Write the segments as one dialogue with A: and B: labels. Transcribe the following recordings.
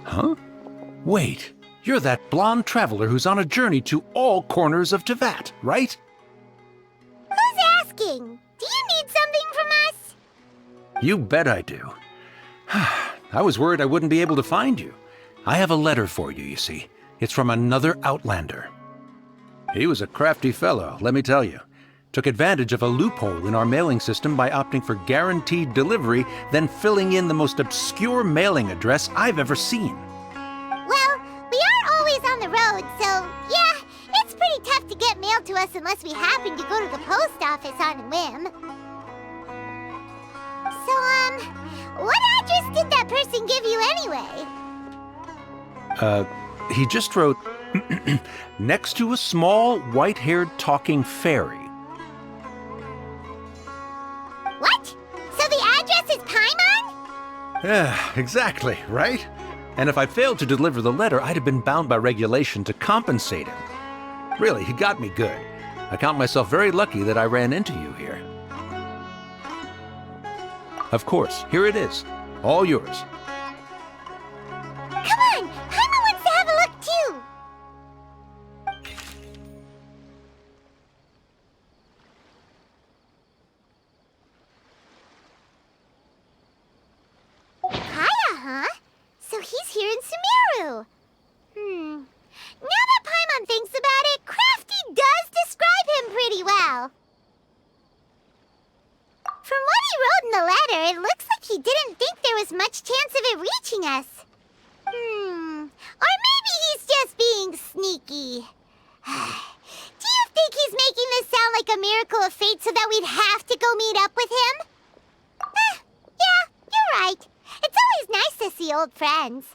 A: Huh? Wait, you're that blonde traveler who's on a journey to all corners of Teyvat, right?
B: Who's asking? Do you need something from us?
A: You bet I do. I was worried I wouldn't be able to find you. I have a letter for you, you see. It's from another Outlander. He was a crafty fellow, let me tell you. Took advantage of a loophole in our mailing system by opting for guaranteed delivery, then filling in the most obscure mailing address I've ever seen.
B: Well, we are always on the road, so yeah, it's pretty tough to get mail to us unless we happen to go to the post office on a whim. So, what address did that person give you anyway?
A: He just wrote, next to a small, white-haired talking fairy.
B: What? So the address is Paimon?
A: Yeah, exactly, right? And if I failed to deliver the letter, I'd have been bound by regulation to compensate him. Really, he got me good. I count myself very lucky that I ran into you here. Of course, here it is. All yours.
B: Come on! Paimon wants to have a look too! Khaenri'ah, huh? So he's here in Sumeru. Now that Paimon thinks about it, Crafty does describe him pretty well. From what he wrote in the letter, it looks like he didn't think there was much chance of it reaching us. Or maybe he's just being sneaky. Do you think he's making this sound like a miracle of fate so that we'd have to go meet up with him? Yeah, you're right. It's always nice to see old friends.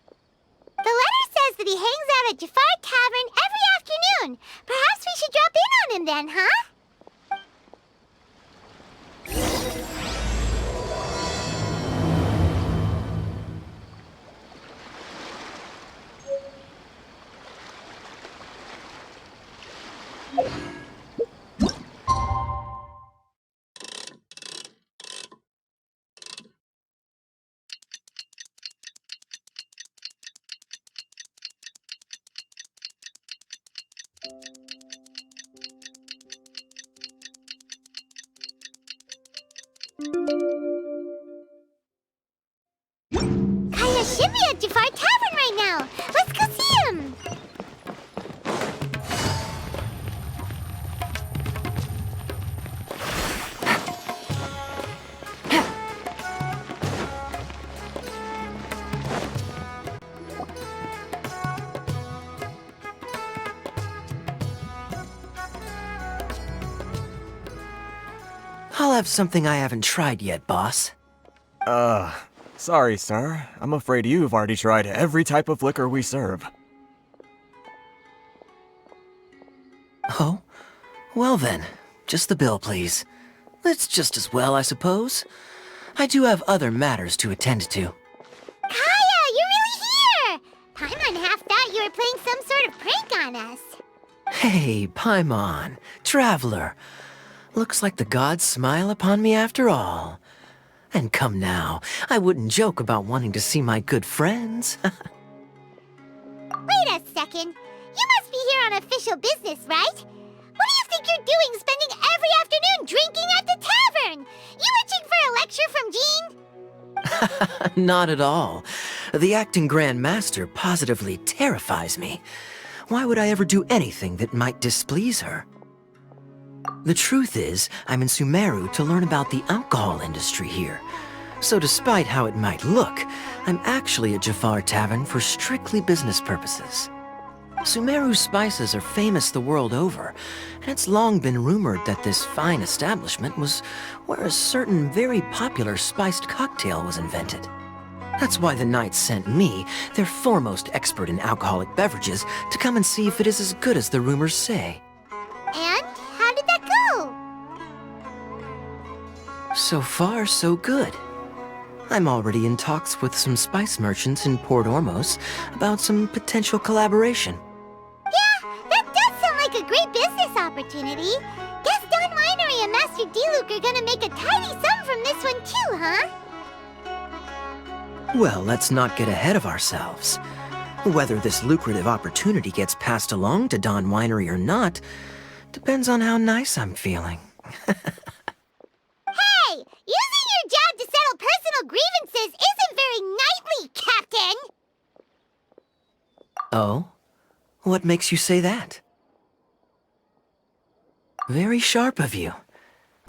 B: The letter says that he hangs out at Jafar Tavern every afternoon. Perhaps we should drop in on him then, huh? Kaya should be at Jafar Tavern right now. Let's go see him.
C: I'll have something I haven't tried yet, boss.
D: Sorry, sir. I'm afraid you've already tried every type of liquor we serve.
C: Oh? Well then, just the bill, please. That's just as well, I suppose. I do have other matters to attend to.
B: Kaya, you're really here! Paimon half thought you were playing some sort of prank on us.
C: Hey, Paimon, traveler. Looks like the gods smile upon me after all. And come now, I wouldn't joke about wanting to see my good friends.
B: Wait a second. You must be here on official business, right? What do you think you're doing spending every afternoon drinking at the tavern? You itching for a lecture from Jean?
C: Not at all. The acting Grand Master positively terrifies me. Why would I ever do anything that might displease her? The truth is, I'm in Sumeru to learn about the alcohol industry here. So despite how it might look, I'm actually at Jafar Tavern for strictly business purposes. Sumeru's spices are famous the world over, and it's long been rumored that this fine establishment was where a certain very popular spiced cocktail was invented. That's why the Knights sent me, their foremost expert in alcoholic beverages, to come and see if it is as good as the rumors say.
B: And how did that go?
C: So far, so good. I'm already in talks with some spice merchants in Port Ormos about some potential collaboration.
B: Yeah, that does sound like a great business opportunity. Guess Don Winery and Master D-Luke are gonna make a tidy sum from this one too, huh?
C: Well, let's not get ahead of ourselves. Whether this lucrative opportunity gets passed along to Dawn Winery or not depends on how nice I'm feeling.
B: Hey! Using your job to settle personal grievances isn't very knightly, Captain!
C: Oh? What makes you say that? Very sharp of you.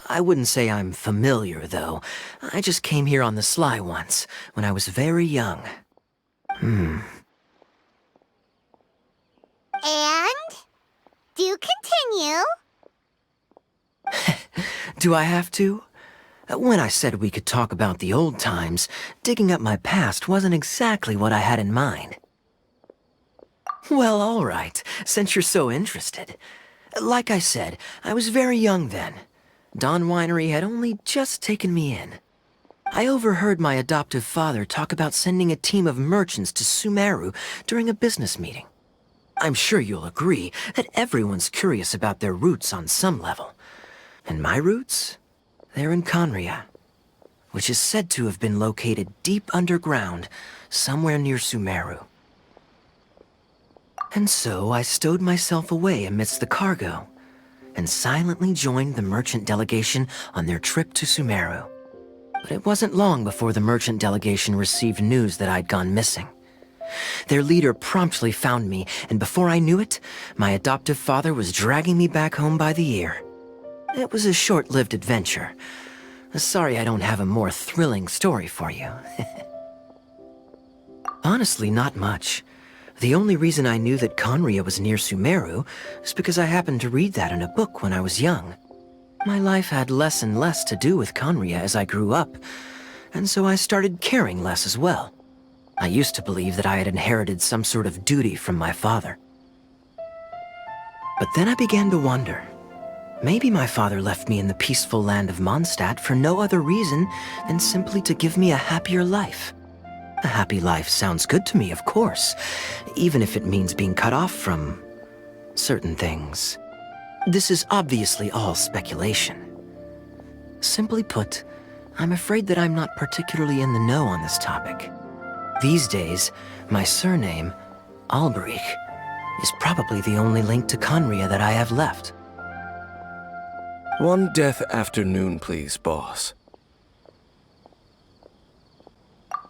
C: I wouldn't say I'm familiar, though. I just came here on the sly once, when I was very young.
B: And? Do continue.
C: Do I have to? When I said we could talk about the old times, digging up my past wasn't exactly what I had in mind. Well, all right, since you're so interested. Like I said, I was very young then. Dawn Winery had only just taken me in. I overheard my adoptive father talk about sending a team of merchants to Sumeru during a business meeting. I'm sure you'll agree that everyone's curious about their roots on some level. And my roots? They're in Khaenri'ah, which is said to have been located deep underground, somewhere near Sumeru. And so I stowed myself away amidst the cargo, and silently joined the merchant delegation on their trip to Sumeru. But it wasn't long before the merchant delegation received news that I'd gone missing. Their leader promptly found me, and before I knew it, my adoptive father was dragging me back home by the ear. It was a short-lived adventure. Sorry I don't have a more thrilling story for you. Honestly, not much. The only reason I knew that Khaenri'ah was near Sumeru is because I happened to read that in a book when I was young. My life had less and less to do with Khaenri'ah as I grew up, and so I started caring less as well. I used to believe that I had inherited some sort of duty from my father. But then I began to wonder. Maybe my father left me in the peaceful land of Mondstadt for no other reason than simply to give me a happier life. A happy life sounds good to me, of course, even if it means being cut off from certain things. This is obviously all speculation. Simply put, I'm afraid that I'm not particularly in the know on this topic. These days, my surname, Alberich, is probably the only link to Khaenri'ah that I have left.
E: One death afternoon, please, boss.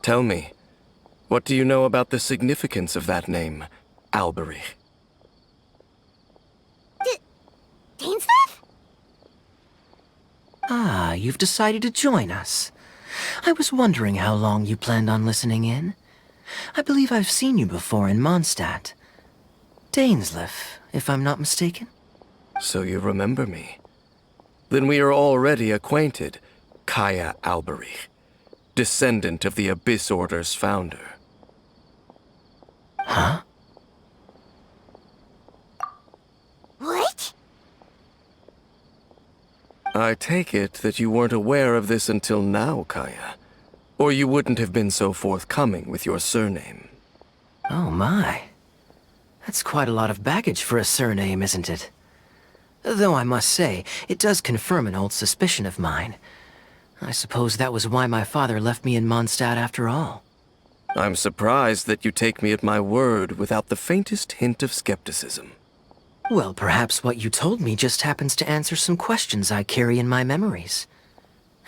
E: Tell me, what do you know about the significance of that name, Alberich?
B: Dainsleif?
C: Ah, you've decided to join us. I was wondering how long you planned on listening in. I believe I've seen you before in Mondstadt. Dainsleif, if I'm not mistaken.
E: So you remember me. Then we are already acquainted, Kaya Alberich, descendant of the Abyss Order's founder.
C: Huh?
B: What?
E: I take it that you weren't aware of this until now, Kaya. Or you wouldn't have been so forthcoming with your surname.
C: Oh my. That's quite a lot of baggage for a surname, isn't it? Though I must say, it does confirm an old suspicion of mine. I suppose that was why my father left me in Mondstadt after all.
E: I'm surprised that you take me at my word without the faintest hint of skepticism.
C: Well, perhaps what you told me just happens to answer some questions I carry in my memories.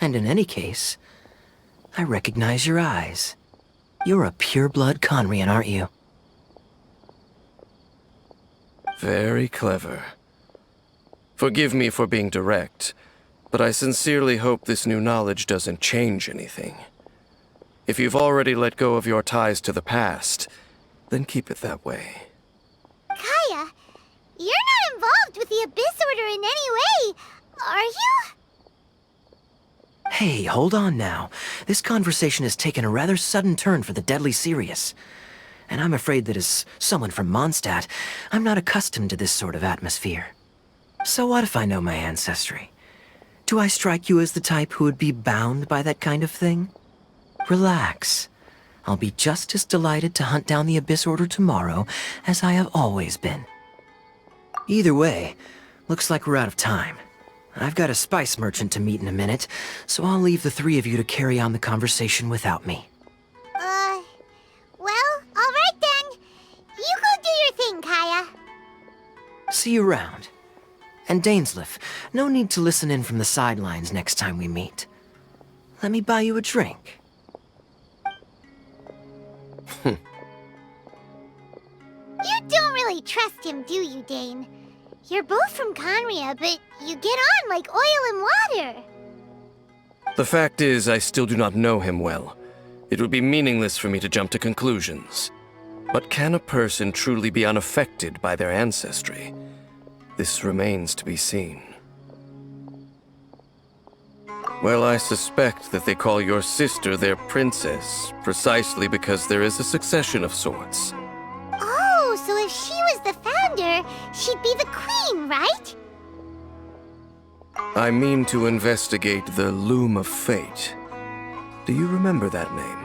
C: And in any case, I recognize your eyes. You're a pure-blood Khaenri'ah, aren't you?
E: Very clever. Forgive me for being direct, but I sincerely hope this new knowledge doesn't change anything. If you've already let go of your ties to the past, then keep it that way.
B: Kaya, you're not involved with the Abyss Order in any way, are you?
C: Hey, hold on now. This conversation has taken a rather sudden turn for the deadly serious. And I'm afraid that as someone from Mondstadt, I'm not accustomed to this sort of atmosphere. So what if I know my ancestry? Do I strike you as the type who would be bound by that kind of thing? Relax. I'll be just as delighted to hunt down the Abyss Order tomorrow as I have always been. Either way, looks like we're out of time. I've got a spice merchant to meet in a minute, so I'll leave the three of you to carry on the conversation without me.
B: Well, alright then.
C: see you around. And Dainsleif, no need to listen in from the sidelines next time we meet. Let me buy you a drink.
B: You don't really trust him, do you, Dane? You're both from Khaenri'ah, but you get on like oil and water.
E: The fact is, I still do not know him well. It would be meaningless for me to jump to conclusions. But can a person truly be unaffected by their ancestry? This remains to be seen. Well, I suspect that they call your sister their princess, precisely because there is a succession of sorts.
B: Oh, so if she was the founder, she'd be the queen, right?
E: I mean to investigate the Loom of Fate. Do you remember that name?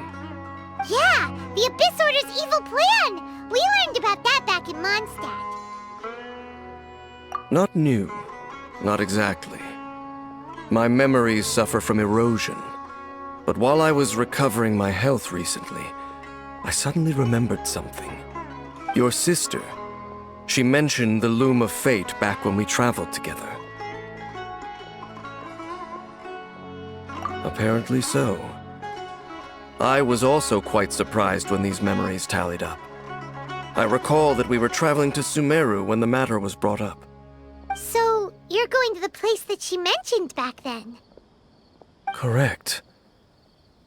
B: Yeah, the Abyss Order's evil plan! We learned about that back in Mondstadt.
E: Not new. Not exactly. My memories suffer from erosion. But while I was recovering my health recently, I suddenly remembered something. Your sister. She mentioned the Loom of Fate back when we traveled together. Apparently so. I was also quite surprised when these memories tallied up. I recall that we were traveling to Sumeru when the matter was brought up.
B: So, you're going to the place that she mentioned back then?
E: Correct.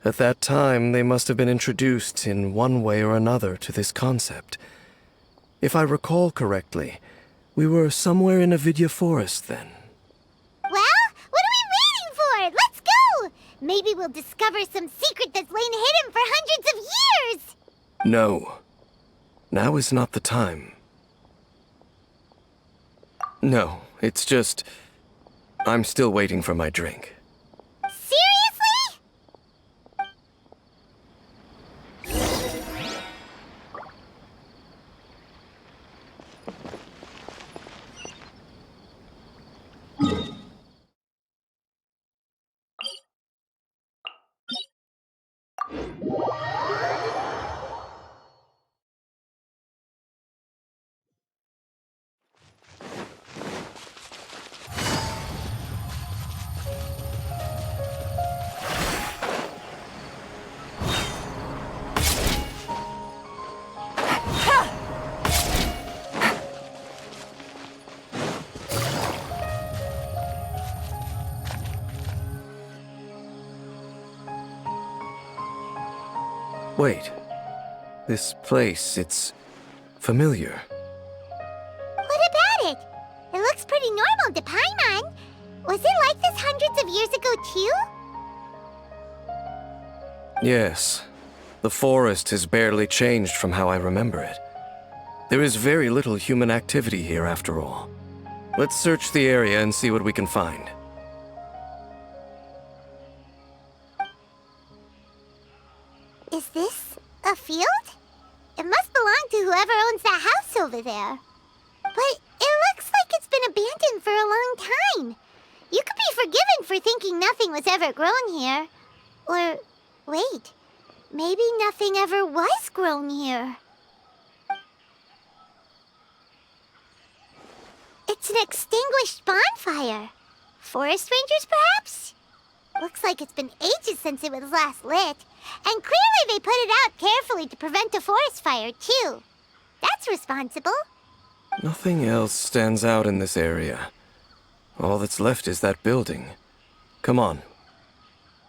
E: At that time, they must have been introduced in one way or another to this concept. If I recall correctly, we were somewhere in Avidya Forest then.
B: Well, what are we waiting for? Let's go! Maybe we'll discover some secret that's lain hidden for hundreds of years!
E: No. Now is not the time. No, it's just... I'm still waiting for my drink.
B: Seriously?
E: Wait. This place, it's familiar.
B: What about it? It looks pretty normal to Paimon. Was it like this hundreds of years ago, too?
E: Yes. The forest has barely changed from how I remember it. There is very little human activity here after all. Let's search the area and see what we can find.
B: Is this a field? It must belong to whoever owns that house over there. But it looks like it's been abandoned for a long time. You could be forgiven for thinking nothing was ever grown here. Or, wait, maybe nothing ever was grown here. It's an extinguished bonfire. Forest rangers, perhaps? Looks like it's been ages since it was last lit. And clearly they put it out carefully to prevent a forest fire, too. That's responsible.
E: Nothing else stands out in this area. All that's left is that building. Come on.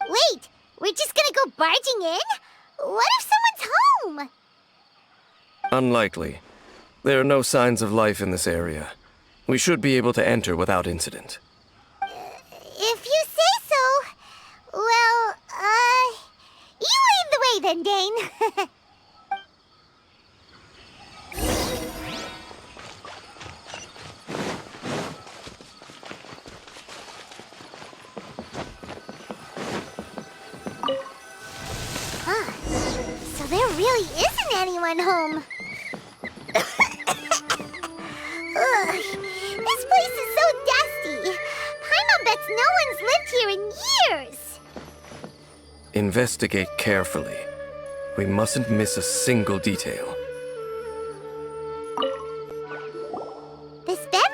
B: Wait, we're just gonna go barging in? What if someone's home?
E: Unlikely. There are no signs of life in this area. We should be able to enter without incident.
B: If you say so. Well, you lead the way then, Dane. Huh. So there really isn't anyone home. Ugh, this place is so dusty. Paimon bets no one's lived here in years.
E: Investigate carefully. We mustn't miss a single detail.
B: This bed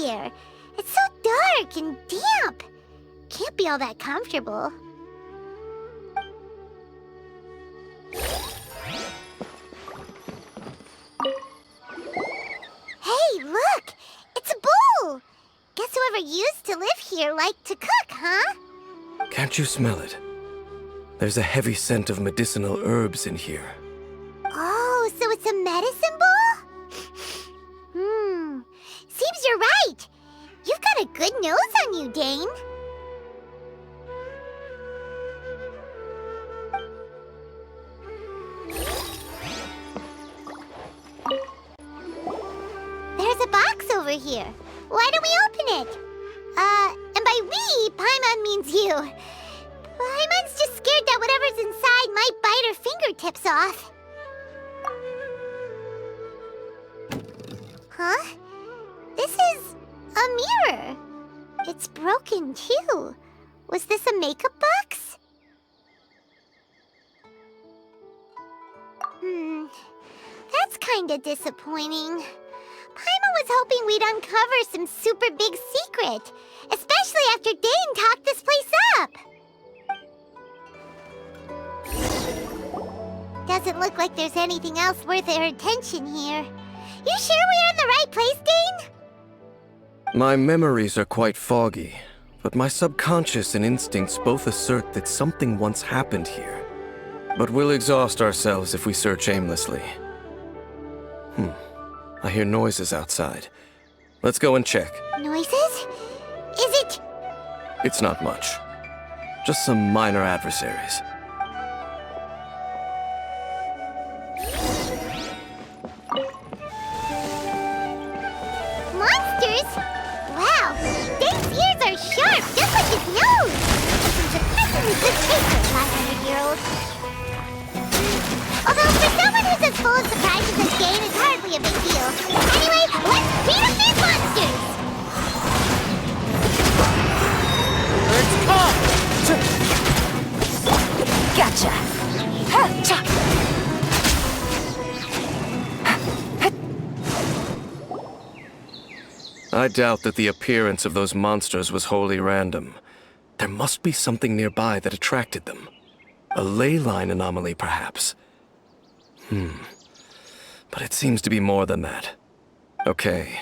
B: here? It's so dark and damp. Can't be all that comfortable. Hey, look! It's a bull! Guess whoever used to live here liked to cook, huh?
E: Can't you smell it? There's a heavy scent of medicinal herbs in here.
B: Oh, so it's a medicine bull? Seems you're right. You've got a good nose on you, Dane. There's a box over here. Why don't we open it? And by we, Paimon means you. Paimon's just scared that whatever's inside might bite her fingertips off. Huh? This is a mirror. It's broken, too. Was this a makeup box? That's kinda disappointing. Paimon was hoping we'd uncover some super big secret, especially after Dane talked this place up. Doesn't look like there's anything else worth our attention here. You sure we're in the right place, Dane?
E: My memories are quite foggy, but my subconscious and instincts both assert that something once happened here. But we'll exhaust ourselves if we search aimlessly. I hear noises outside. Let's go and check.
B: Noises? Is it...
E: It's not much. Just some minor adversaries.
B: monsters? Wow, Dane's ears are sharp, just like his nose! He's surprisingly good taste for a 500-year-old. Although for someone who's as full of surprises as Dane, it's hardly a big deal. Anyway, let's beat up these monsters!
F: Let's come! Gotcha! Ha-cha!
E: I doubt that the appearance of those monsters was wholly random. There must be something nearby that attracted them. A ley line anomaly, perhaps. But it seems to be more than that. Okay.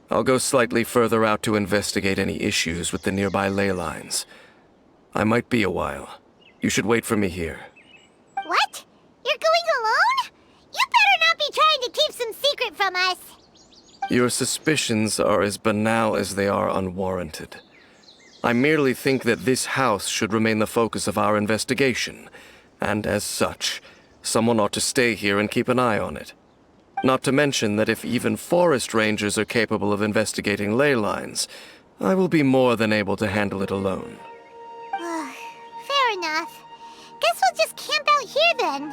E: I'll go slightly further out to investigate any issues with the nearby ley lines. I might be a while. You should wait for me here.
B: What? You're going alone? You better not be trying to keep some secret from us.
E: Your suspicions are as banal as they are unwarranted. I merely think that this house should remain the focus of our investigation, and as such, someone ought to stay here and keep an eye on it. Not to mention that if even forest rangers are capable of investigating ley lines, I will be more than able to handle it alone.
B: Fair enough. Guess we'll just camp out here then.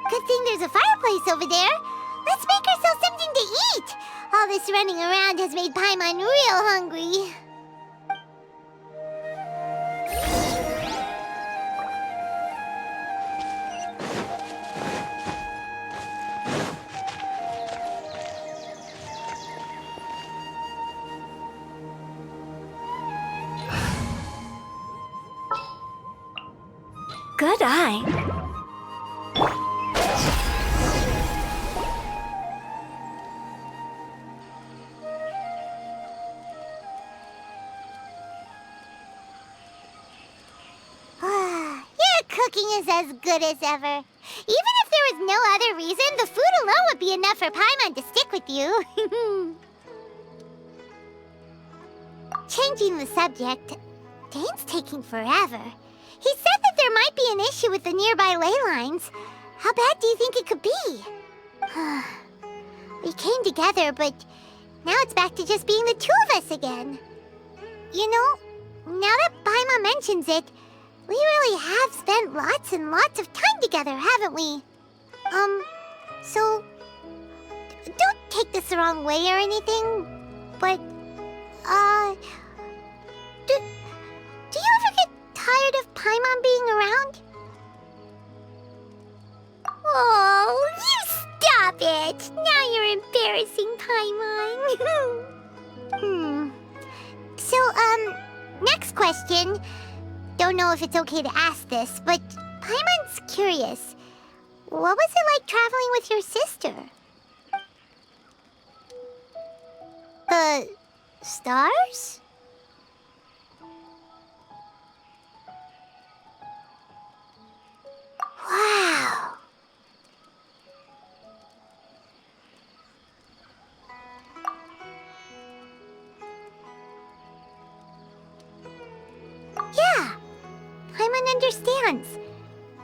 B: Good thing there's a fireplace over there. Let's make ourselves something to eat. All this running around has made Paimon real hungry.
F: Good eye.
B: Your cooking is as good as ever. Even if there was no other reason, the food alone would be enough for Paimon to stick with you. Changing the subject, Dane's taking forever. He said that there might be an issue with the nearby ley lines. How bad do you think it could be? We came together, but now it's back to just being the two of us again. You know, now that Paimon mentions it, we really have spent lots and lots of time together, haven't we? So, don't take this the wrong way or anything, but, do you ever get tired of Paimon being around? Oh, you stop! Caribert. Now you're embarrassing, Paimon. So, next question. Don't know if it's okay to ask this, but Paimon's curious. What was it like traveling with your sister? The stars? Wow. Yeah, Paimon understands.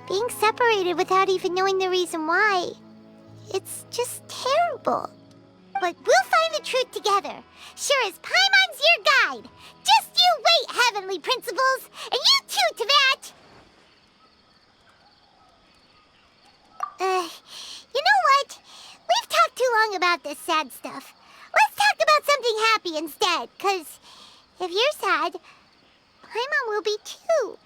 B: Being separated without even knowing the reason why, it's just terrible. But we'll find the truth together. Sure as Paimon's your guide. Just you wait, Heavenly Principles, and you too, Teyvat! You know what? We've talked too long about this sad stuff. Let's talk about something happy instead, 'cause if you're sad, Paimon will be too.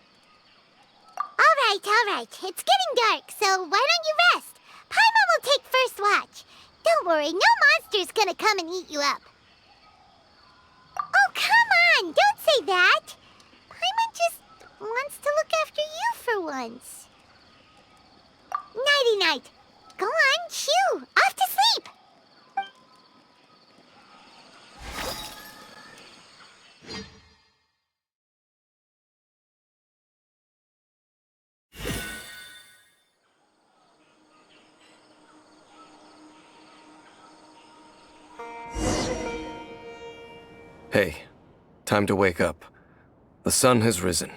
B: All right. It's getting dark, so why don't you rest? Paimon will take first watch. Don't worry, no monster's gonna come and eat you up. Oh, come on! Don't say that! Paimon just wants to look after you for once. Nighty-night. Go on, shoo! Off to sleep!
E: Hey, time to wake up. The sun has risen.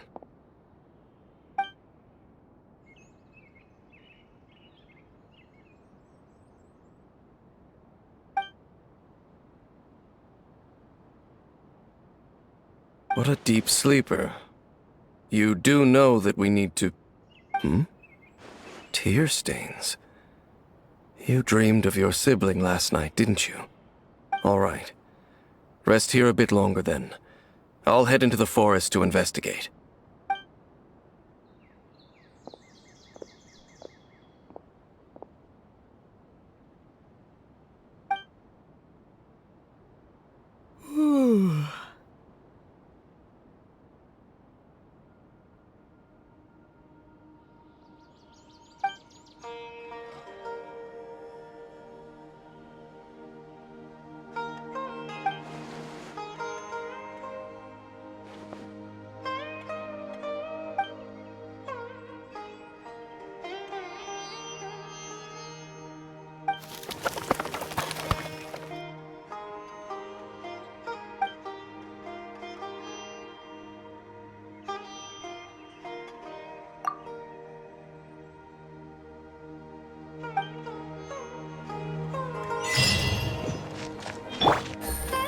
E: What a deep sleeper. You do know that we need to... Tear stains. You dreamed of your sibling last night, didn't you? All right. Rest here a bit longer then. I'll head into the forest to investigate.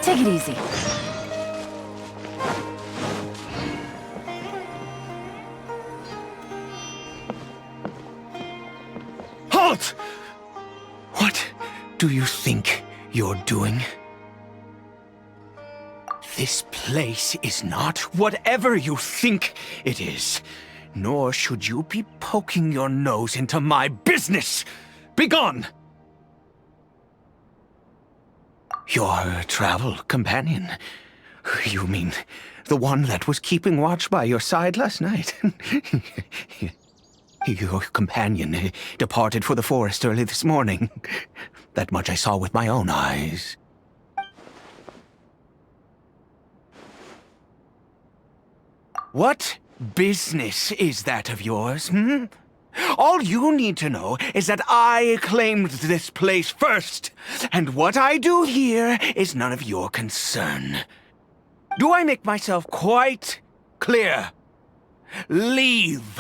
F: Take it easy.
A: Halt! What do you think you're doing? This place is not whatever you think it is. Nor should you be poking your nose into my business. Begone! Your travel companion? You mean the one that was keeping watch by your side last night? Your companion departed for the forest early this morning. That much I saw with my own eyes. What business is that of yours, All you need to know is that I claimed this place first, and what I do here is none of your concern. Do I make myself quite clear? Leave!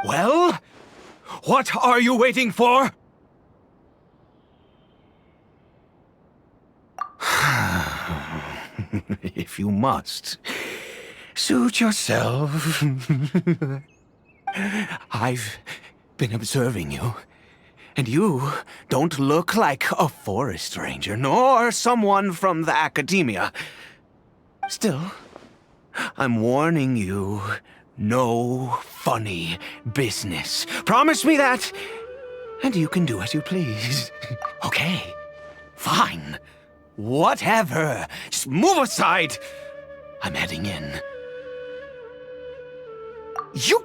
A: Well, what are you waiting for? If you must, suit yourself. I've been observing you, and you don't look like a forest ranger, nor someone from the academia. Still, I'm warning you
G: No funny business. Promise me that, and you can do as you please. Okay, fine. Whatever. Just move aside. I'm heading in. You...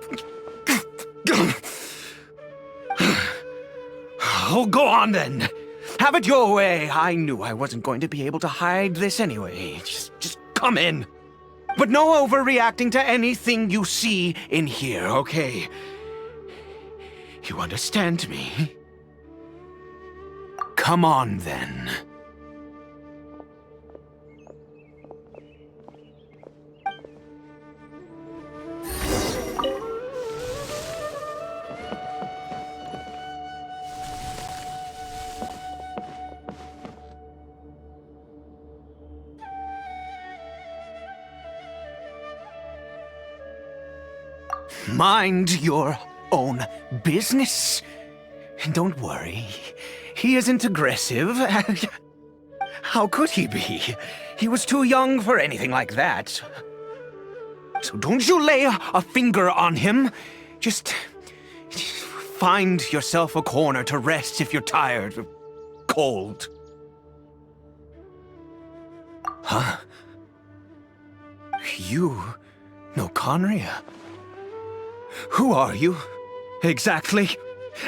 G: Oh, go on then. Have it your way. I knew I wasn't going to be able to hide this anyway. Just come in. But no overreacting to anything you see in here, okay? You understand me? Come on then. Mind your own business. And don't worry, he isn't aggressive. How could he be? He was too young for anything like that. So don't you lay a finger on him. Just find yourself a corner to rest if you're tired or cold. Huh? You know Khaenri'ah? Who are you, exactly?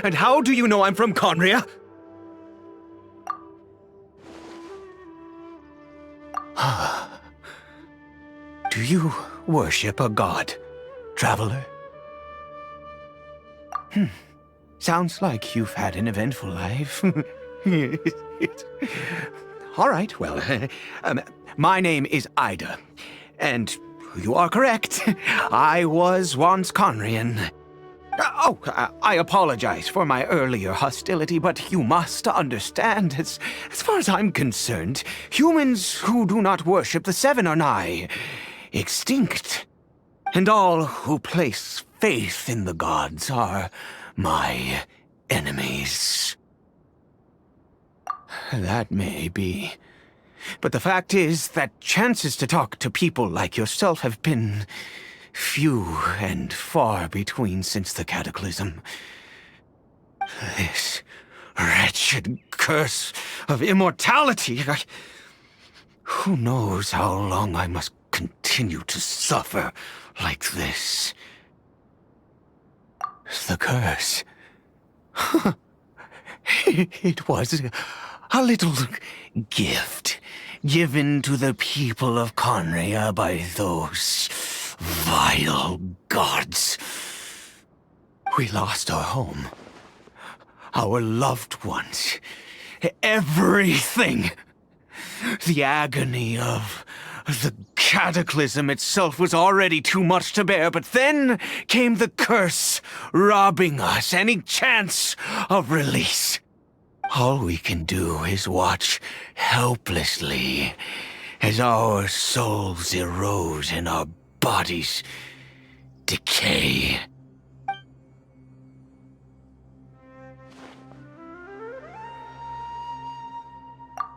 G: And how do you know I'm from Khaenri'ah? Do you worship a god, traveler? Sounds like you've had an eventful life. All right, well, my name is Ida, and you are correct. I was once Khaenri'an. I apologize for my earlier hostility, but you must understand, as far as I'm concerned, humans who do not worship the Seven are nigh extinct. And all who place faith in the gods are my enemies. That may be. But the fact is that chances to talk to people like yourself have been few and far between since the cataclysm. This wretched curse of immortality. Who knows how long I must continue to suffer like this? The curse. It was a little gift given to the people of Khaenri'ah by those vile gods. We lost our home, our loved ones, everything. The agony of the cataclysm itself was already too much to bear, but then came the curse, robbing us any chance of release. All we can do is watch helplessly as our souls erode and our bodies decay.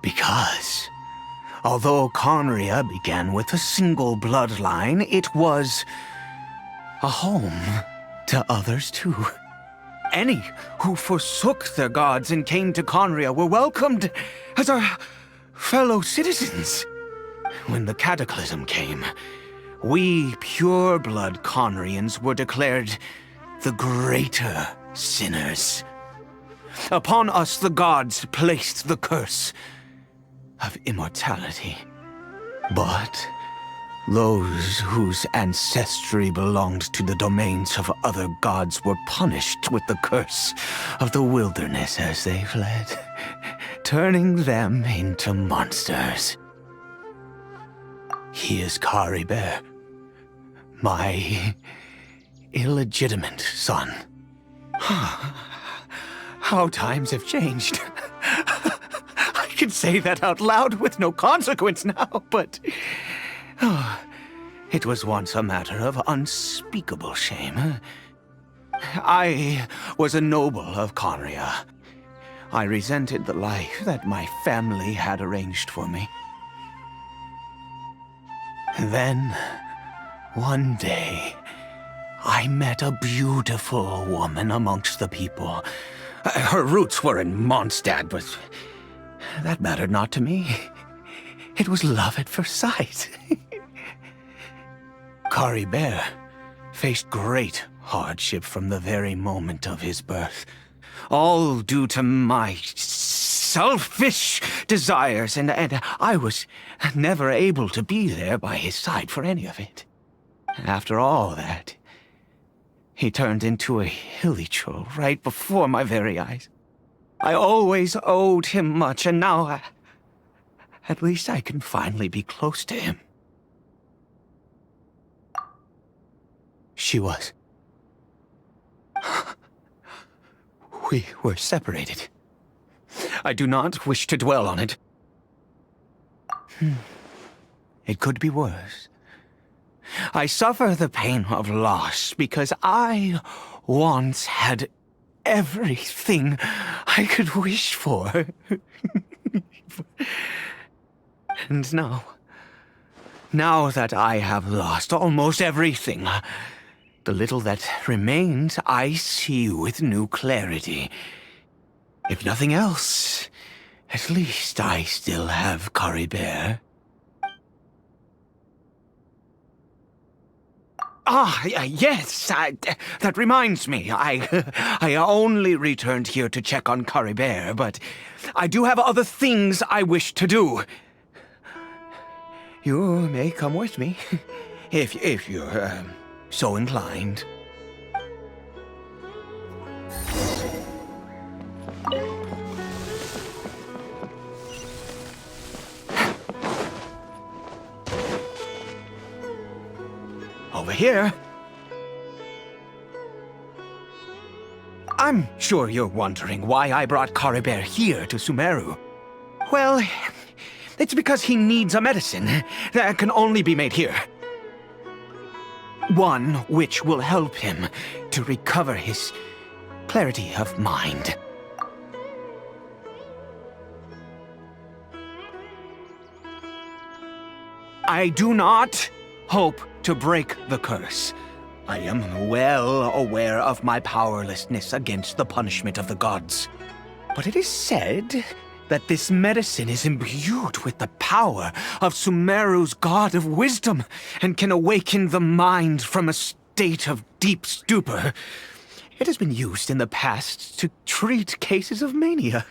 G: Because, although Khaenri'ah began with a single bloodline, it was a home to others too. Any who forsook their gods and came to Khaenri'ah were welcomed as our fellow citizens. When the cataclysm came, we pure-blood Khaenri'ans were declared the greater sinners. Upon us the gods placed the curse of immortality. But those whose ancestry belonged to the domains of other gods were punished with the curse of the wilderness as they fled, turning them into monsters. He is Caribert, my illegitimate son. How times have changed. I can say that out loud with no consequence now, but it was once a matter of unspeakable shame. I was a noble of Khaenri'ah. I resented the life that my family had arranged for me. Then, one day, I met a beautiful woman amongst the people. Her roots were in Mondstadt, but that mattered not to me. It was love at first sight. Caribert faced great hardship from the very moment of his birth, all due to my selfish desires, and I was never able to be there by his side for any of it. After all that, he turned into a hilichurl right before my very eyes. I always owed him much, and now at least I can finally be close to him. She was. We were separated. I do not wish to dwell on it. It could be worse. I suffer the pain of loss because I once had everything I could wish for. And now that I have lost almost everything, the little that remains I see with new clarity. If nothing else, at least I still have Caribert. Yes, that reminds me. I only returned here to check on Caribert, but I do have other things I wish to do. You may come with me, if you're so inclined. Over here. I'm sure you're wondering why I brought Caribert here to Sumeru. Well, it's because he needs a medicine that can only be made here. One which will help him to recover his clarity of mind. I do not hope to break the curse. I am well aware of my powerlessness against the punishment of the gods. But it is said that this medicine is imbued with the power of Sumeru's god of wisdom and can awaken the mind from a state of deep stupor. It has been used in the past to treat cases of mania.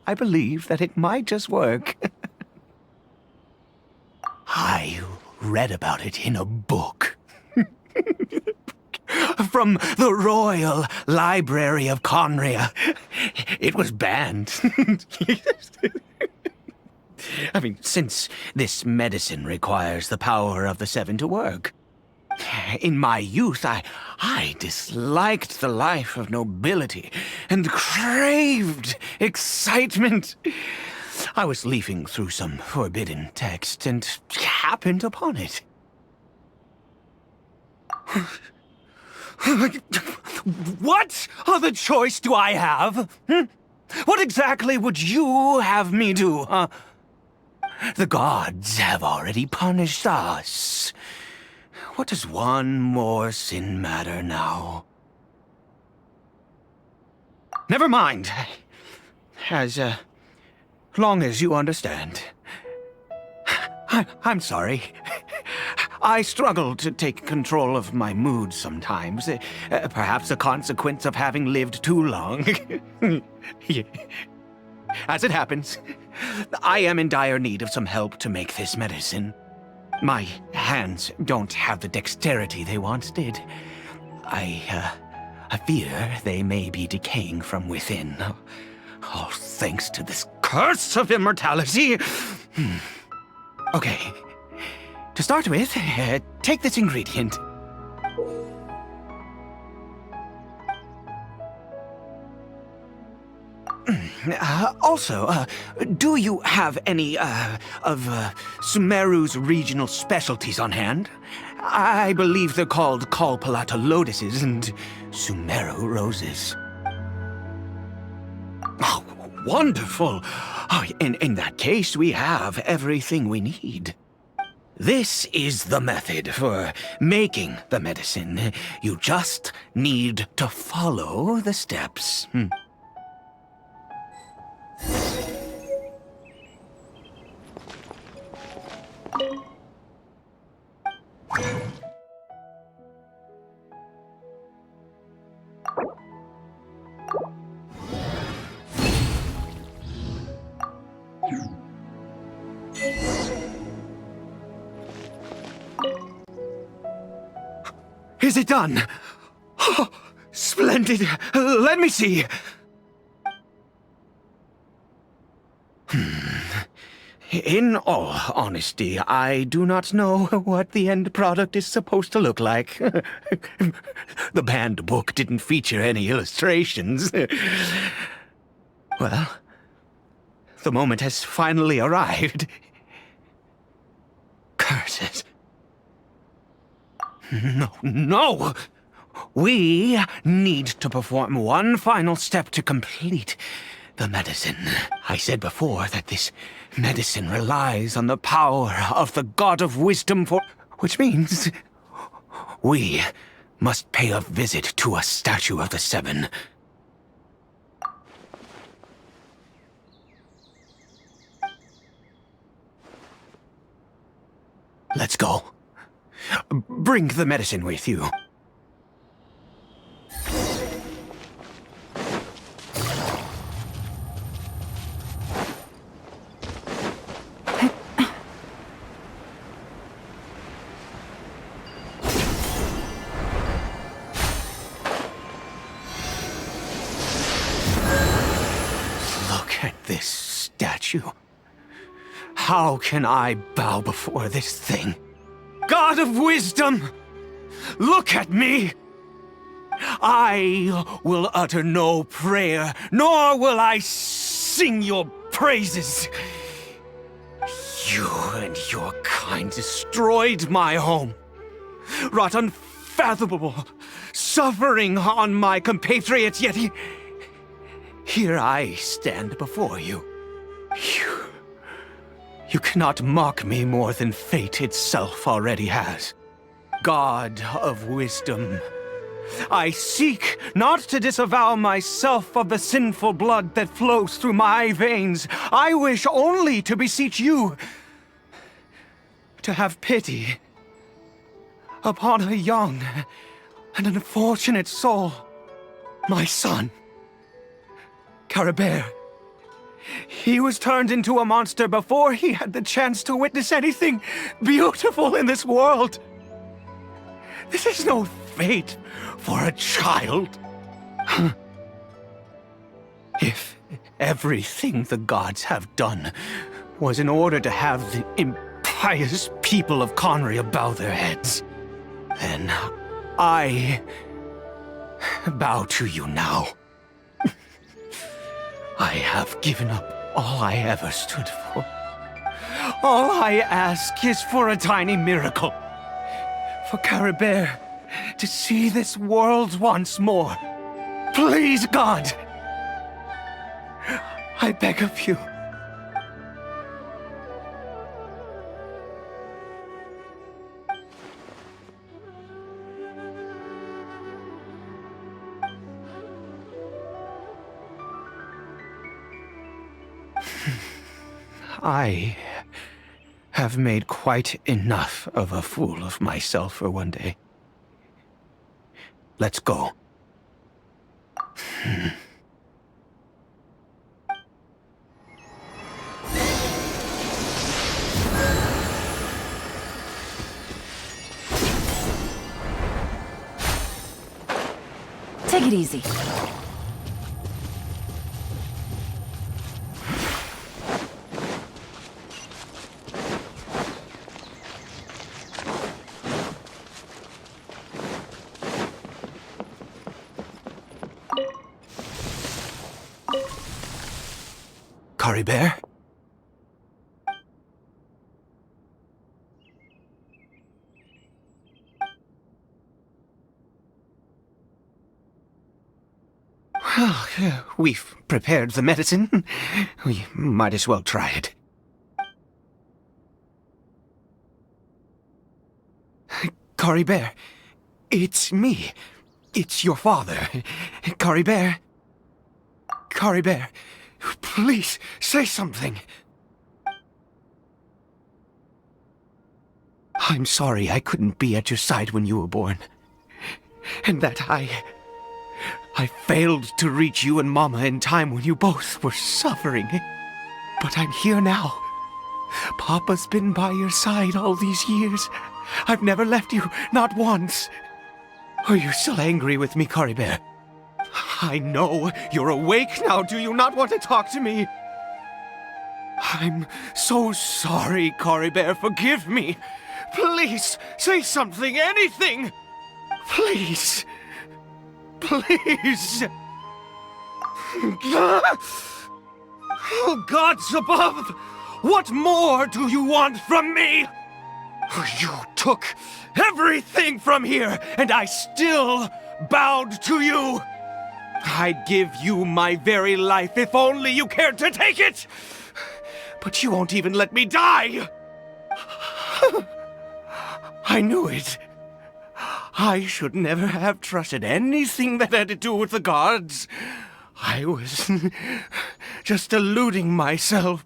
G: I believe that it might just work. I read about it in a book. From the Royal Library of Khaenri'ah. It was banned. I mean, since this medicine requires the power of the Seven to work. In my youth, I disliked the life of nobility and craved excitement. I was leafing through some forbidden text and happened upon it. What other choice do I have? What exactly would you have me do, huh? The gods have already punished us. What does one more sin matter now? Never mind. As long as you understand. I'm sorry. I struggle to take control of my mood sometimes. Perhaps a consequence of having lived too long. As it happens, I am in dire need of some help to make this medicine. My hands don't have the dexterity they once did. I fear they may be decaying from within. All thanks to this curse of immortality. Okay. To start with, take this ingredient. Also, do you have any, of Sumeru's regional specialties on hand? I believe they're called Kalpalata lotuses and Sumeru roses. Oh, wonderful! Oh, in that case, we have everything we need. This is the method for making the medicine. You just need to follow the steps. Is it done? Oh, splendid. Let me see. In all honesty, I do not know what the end product is supposed to look like. The banned book didn't feature any illustrations. Well, the moment has finally arrived. Curses. No! We need to perform one final step to complete the medicine. I said before that this medicine relies on the power of the God of Wisdom which means we must pay a visit to a statue of the Seven. Let's go. Bring the medicine with you. Look at this statue. How can I bow before this thing? God of Wisdom, look at me! I will utter no prayer, nor will I sing your praises. You and your kind destroyed my home, wrought unfathomable suffering on my compatriots, yet here I stand before you. You cannot mock me more than fate itself already has. God of Wisdom, I seek not to disavow myself of the sinful blood that flows through my veins. I wish only to beseech you to have pity upon a young and unfortunate soul, my son, Caribert. He was turned into a monster before he had the chance to witness anything beautiful in this world. This is no fate for a child. If everything the gods have done was in order to have the impious people of Khaenri'ah bow their heads, then I bow to you now. I have given up all I ever stood for. All I ask is for a tiny miracle. For Caribert to see this world once more. Please, God! I beg of you. I have made quite enough of a fool of myself for one day. Let's go.
F: Take it easy.
G: Caribert? Well, we've prepared the medicine. We might as well try it. Caribert, it's me. It's your father. Caribert. Caribert, please say something. I'm sorry I couldn't be at your side when you were born. And that I failed to reach you and Mama in time when you both were suffering. But I'm here now. Papa's been by your side all these years. I've never left you, not once. Are you still angry with me, Caribert? I know you're awake now. Do you not want to talk to me? I'm so sorry, Caribert. Forgive me. Please, say something, anything. Please. Please. Oh, gods above! What more do you want from me? You took everything from here, and I still bowed to you. I'd give you my very life if only you cared to take it. But you won't even let me die. I knew it. I should never have trusted anything that had to do with the gods. I was just deluding myself.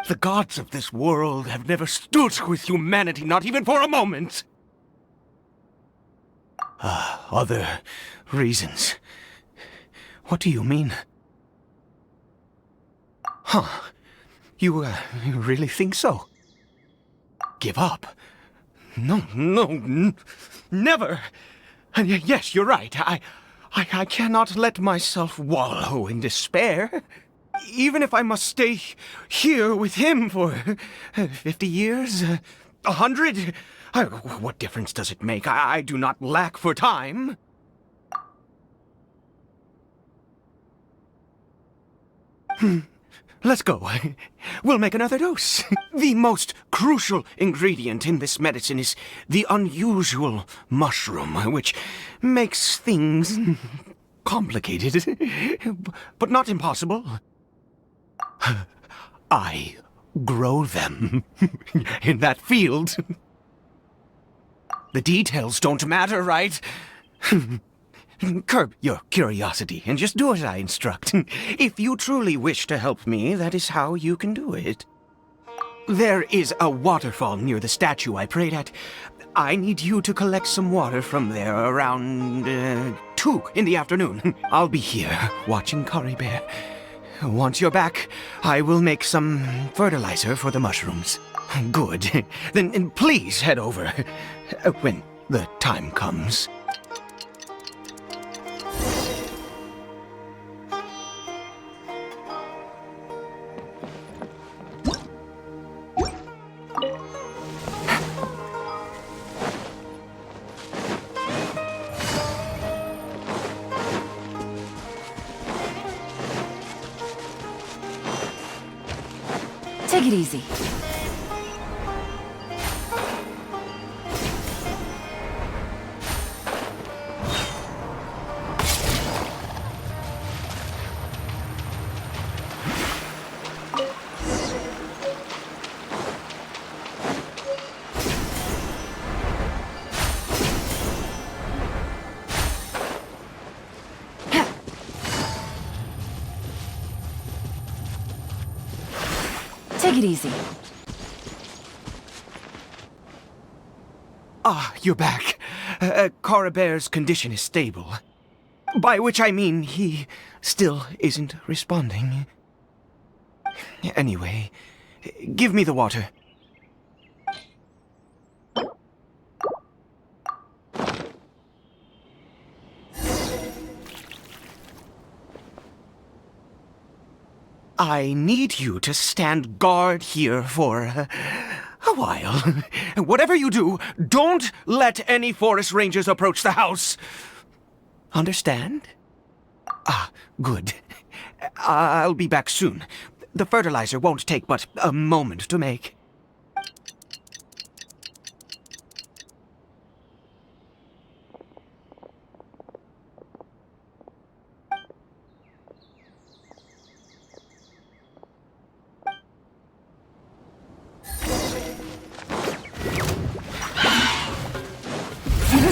G: The gods of this world have never stood with humanity, not even for a moment. Other reasons. What do you mean? Huh. You really think so? Give up? No, never. And yes, you're right. I cannot let myself wallow in despair. Even if I must stay here with him for 50 years, 100, what difference does it make? I do not lack for time. Let's go. We'll make another dose. The most crucial ingredient in this medicine is the unusual mushroom, which makes things complicated, but not impossible. I grow them in that field. The details don't matter, right? Curb your curiosity and just do as I instruct. If you truly wish to help me, that is how you can do it. There is a waterfall near the statue I prayed at. I need you to collect some water from there around 2 in the afternoon. I'll be here watching Caribert. Once you're back, I will make some fertilizer for the mushrooms. Good. Then please head over when the time comes.
F: Take it easy. Take it easy.
G: Ah, you're back. Caribert's condition is stable. By which I mean he still isn't responding. Anyway, give me the water. I need you to stand guard here for a while. Whatever you do, don't let any forest rangers approach the house. Understand? Ah, good. I'll be back soon. The fertilizer won't take but a moment to make.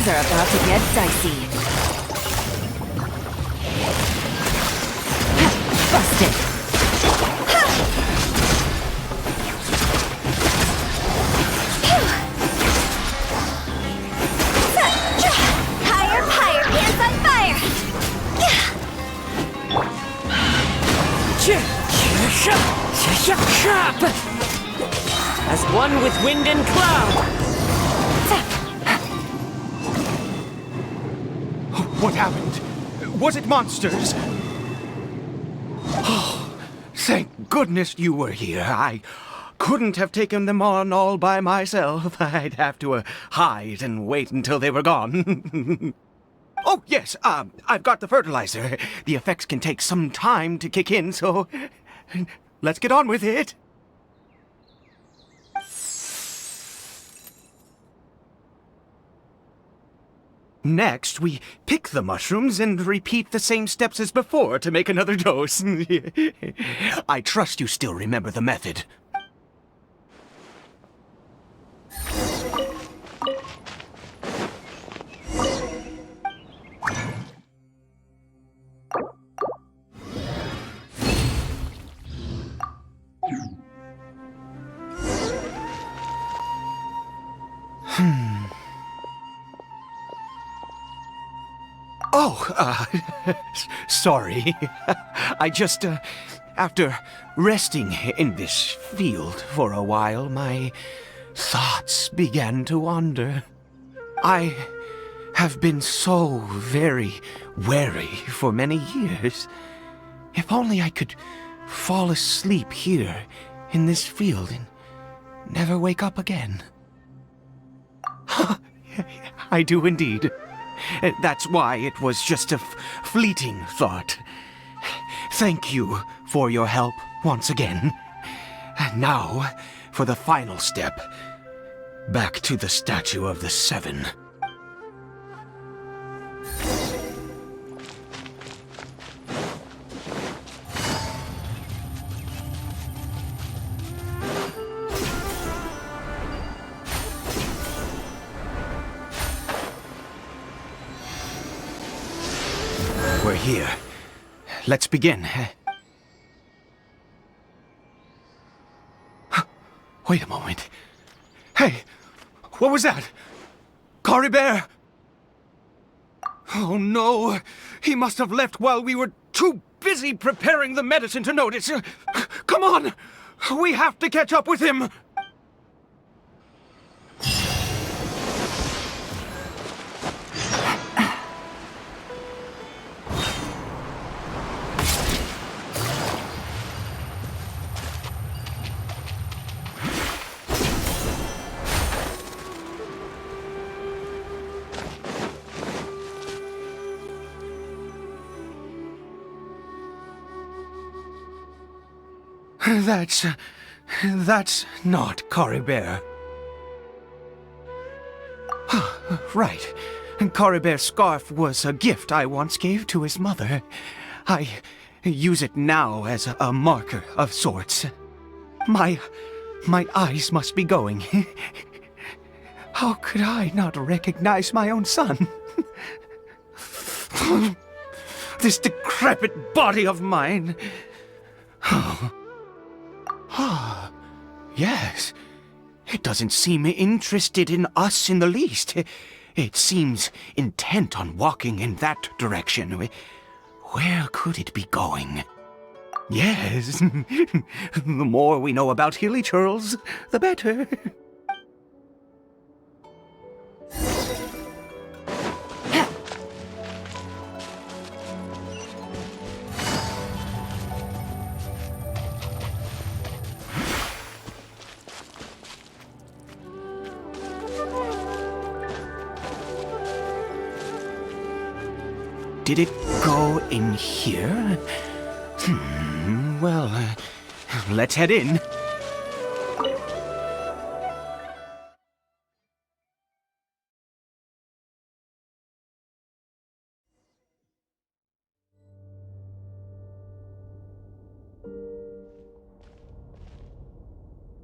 F: Things are about to get dicey. Busted.
B: Higher, higher, pants on fire!
H: As one with wind and cloud.
G: What happened? Was it monsters? Oh, thank goodness you were here. I couldn't have taken them on all by myself. I'd have to hide and wait until they were gone. Oh, yes, I've got the fertilizer. The effects can take some time to kick in, so let's get on with it. Next, we pick the mushrooms and repeat the same steps as before to make another dose. I trust you still remember the method. Oh, sorry. I just, after resting in this field for a while, my thoughts began to wander. I have been so very wary for many years. If only I could fall asleep here in this field and never wake up again. I do indeed. That's why it was just a fleeting thought. Thank you for your help once again. And now, for the final step. Back to the Statue of the Seven. We're here. Let's begin. Wait a moment. Hey, what was that? Caribert! Oh no, he must have left while we were too busy preparing the medicine to notice. Come on, we have to catch up with him. That's not Caribert. Right. Caribert's scarf was a gift I once gave to his mother. I use it now as a marker of sorts. My eyes must be going. How could I not recognize my own son? This decrepit body of mine. Ah, yes. It doesn't seem interested in us in the least. It seems intent on walking in that direction. Where could it be going? Yes. The more we know about hilly churls, the better. Did it go in here? Well, let's head in.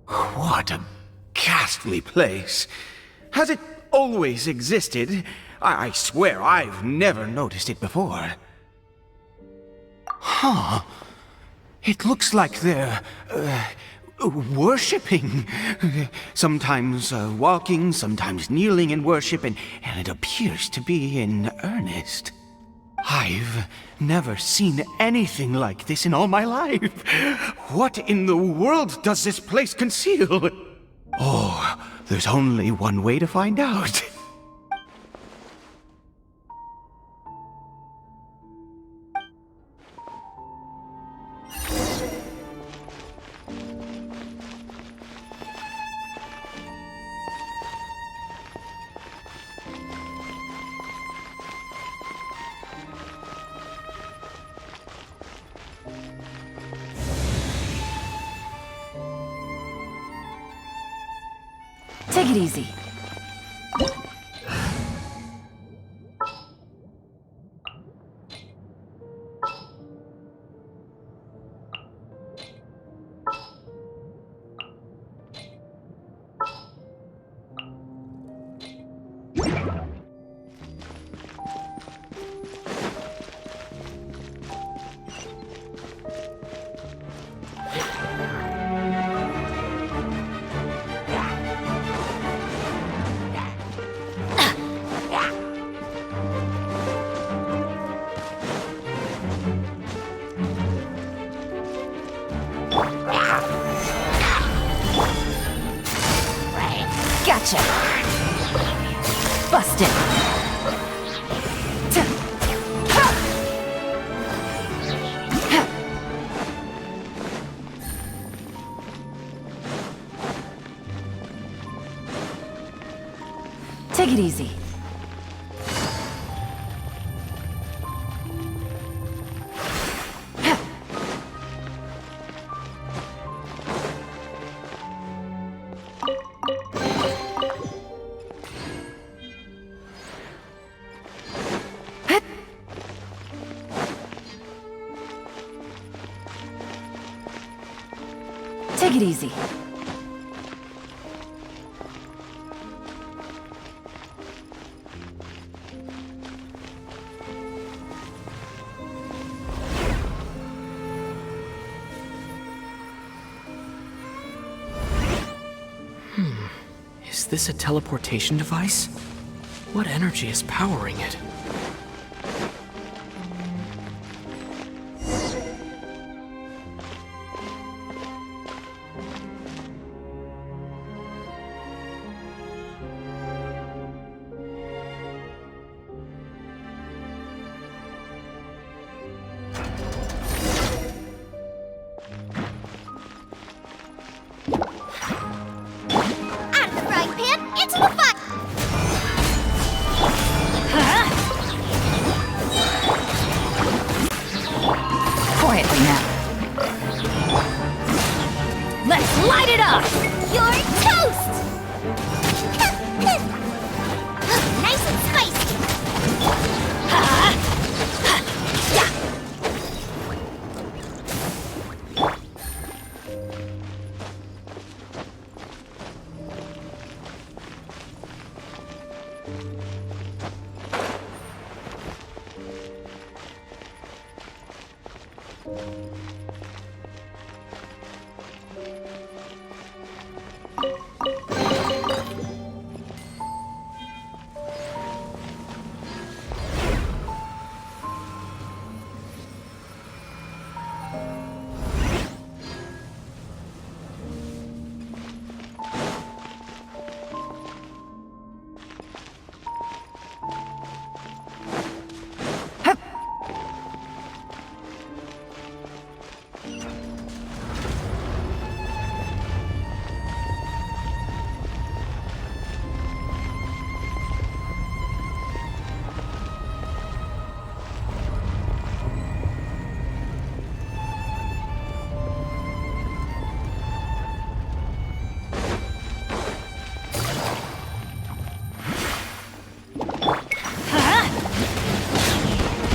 G: What a ghastly place. Has it always existed. I swear I've never noticed it before. Huh. It looks like they're, worshipping. Sometimes walking, sometimes kneeling in worship, and it appears to be in earnest. I've never seen anything like this in all my life. What in the world does this place conceal? Oh, there's only one way to find out.
F: Take it easy. Gotcha. Busted. Take it easy. Take it easy.
I: Is this a teleportation device? What energy is powering it?
F: Quietly now. Let's light it up!
B: You're toast! Nice and spicy!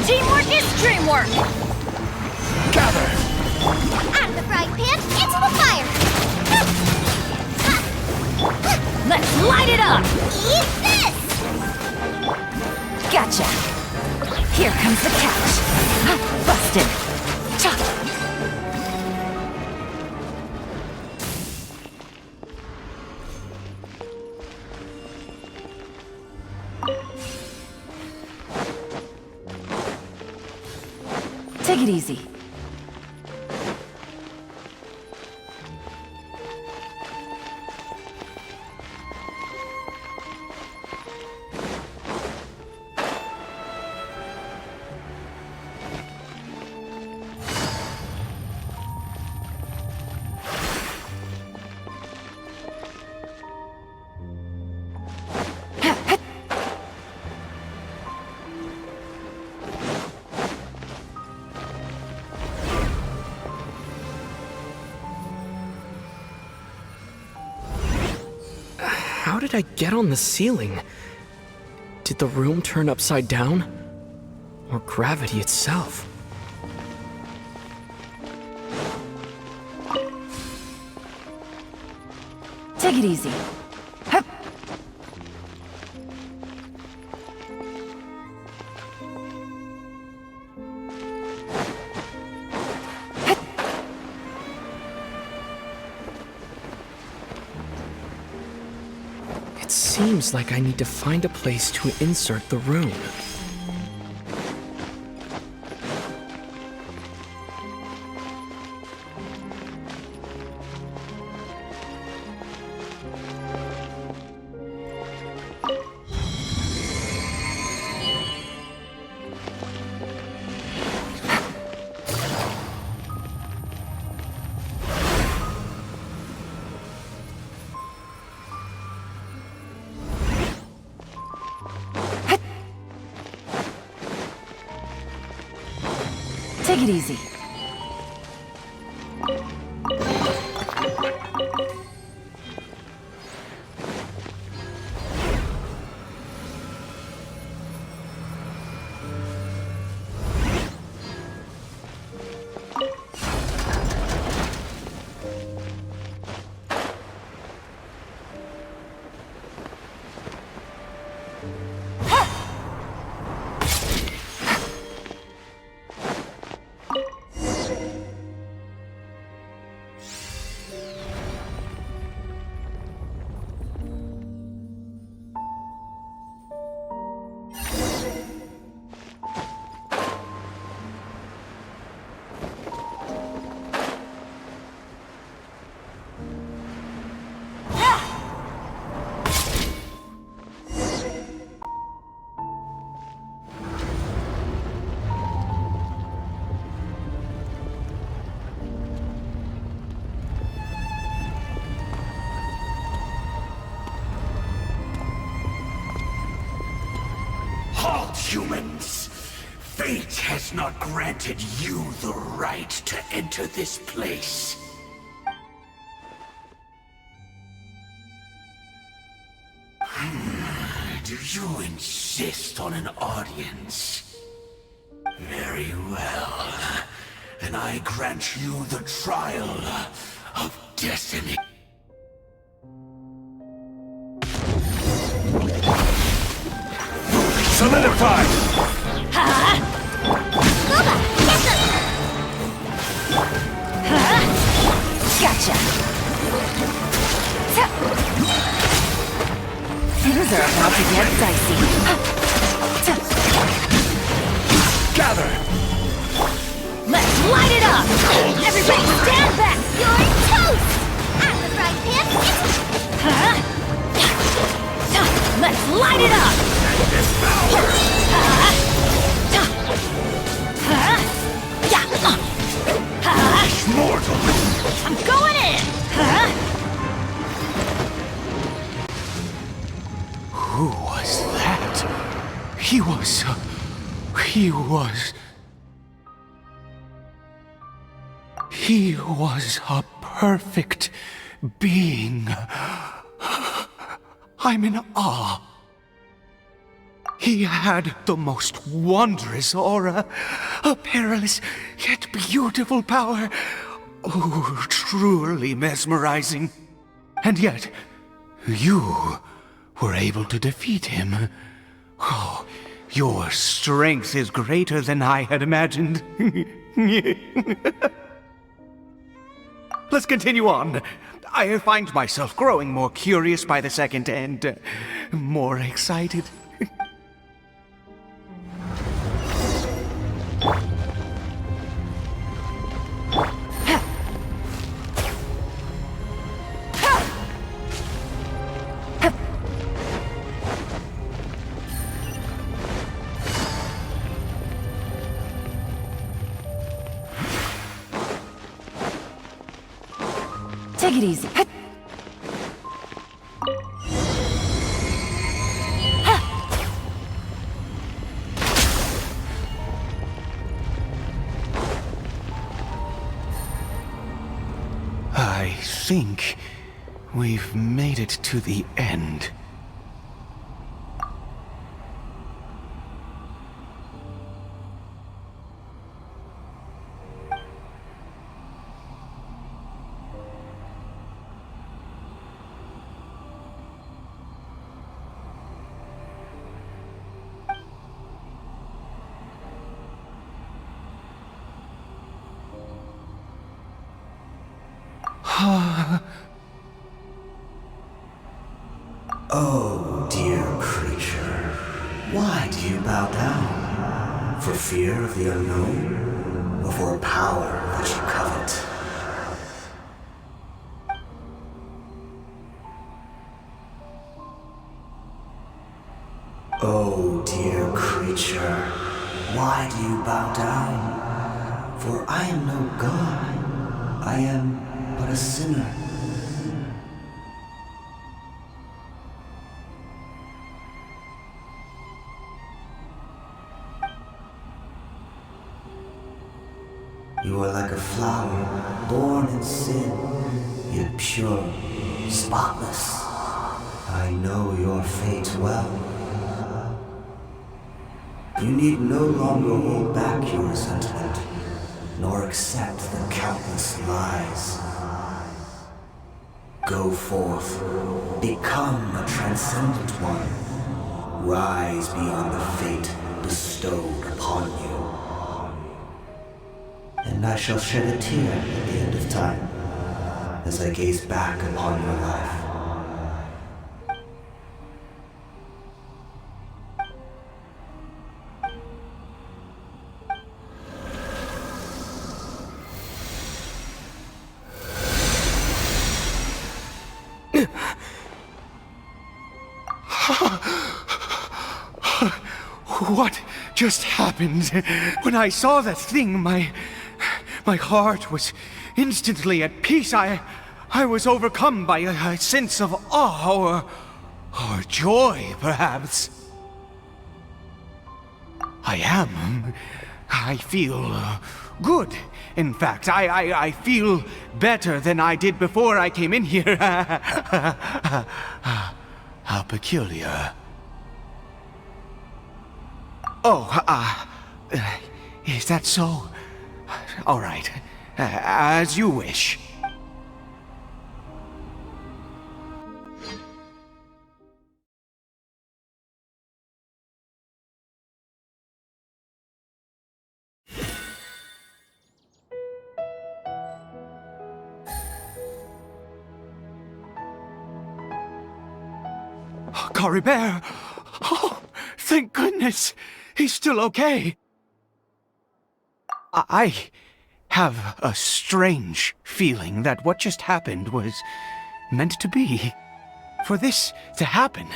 F: Teamwork is dreamwork!
D: Gather!
B: Out of the frying pan, into the fire!
F: Let's light it up!
B: Eat this!
F: comes the catch. Busted. Cha. Take it easy.
I: How did I get on the ceiling? Did the room turn upside down? Or gravity itself?
F: Take it easy. Hup.
I: It seems like I need to find a place to insert the rune.
F: Take it easy.
J: Humans, fate has not granted you the right to enter this place. Do you insist on an audience? Very well. Then I grant you the trial of destiny.
D: Solidified!
F: Gotcha. Things are about to get dicey.
D: Gather!
F: Let's light it up! Everybody stand back!
B: You're toast! I'm the frying pan.
F: Let's light it up!
J: Mortal!
F: I'm going in!
G: Who was that? He was a perfect being. I'm in awe. He had the most wondrous aura, a perilous yet beautiful power. Oh, truly mesmerizing. And yet, you were able to defeat him. Oh, Your strength is greater than I had imagined. Let's continue on. I find myself growing more curious by the second and more excited.
F: Take it easy.
G: I think we've made it to the end.
J: Oh, dear creature, why do you bow down? For fear of the unknown? Or for a power that you covet? Oh, dear creature, why do you bow down? For I am no god. I am but a sinner. You are like a flower, born in sin, yet pure, spotless. I know your fate well. You need no longer hold back your resentment, nor accept the countless lies. Go forth, become a transcendent one. Rise beyond the fate bestowed upon you. And I shall shed a tear at the end of time, as I gaze back upon your life.
G: What just happened? When I saw that thing, my heart was instantly at peace. I was overcome by a sense of awe or joy, perhaps. I feel good. In fact, I feel better than I did before I came in here. How peculiar. Oh, is that so? All right, as you wish. Caribert! Oh, thank goodness! He's still okay. I have a strange feeling that what just happened was meant to be. For this to happen,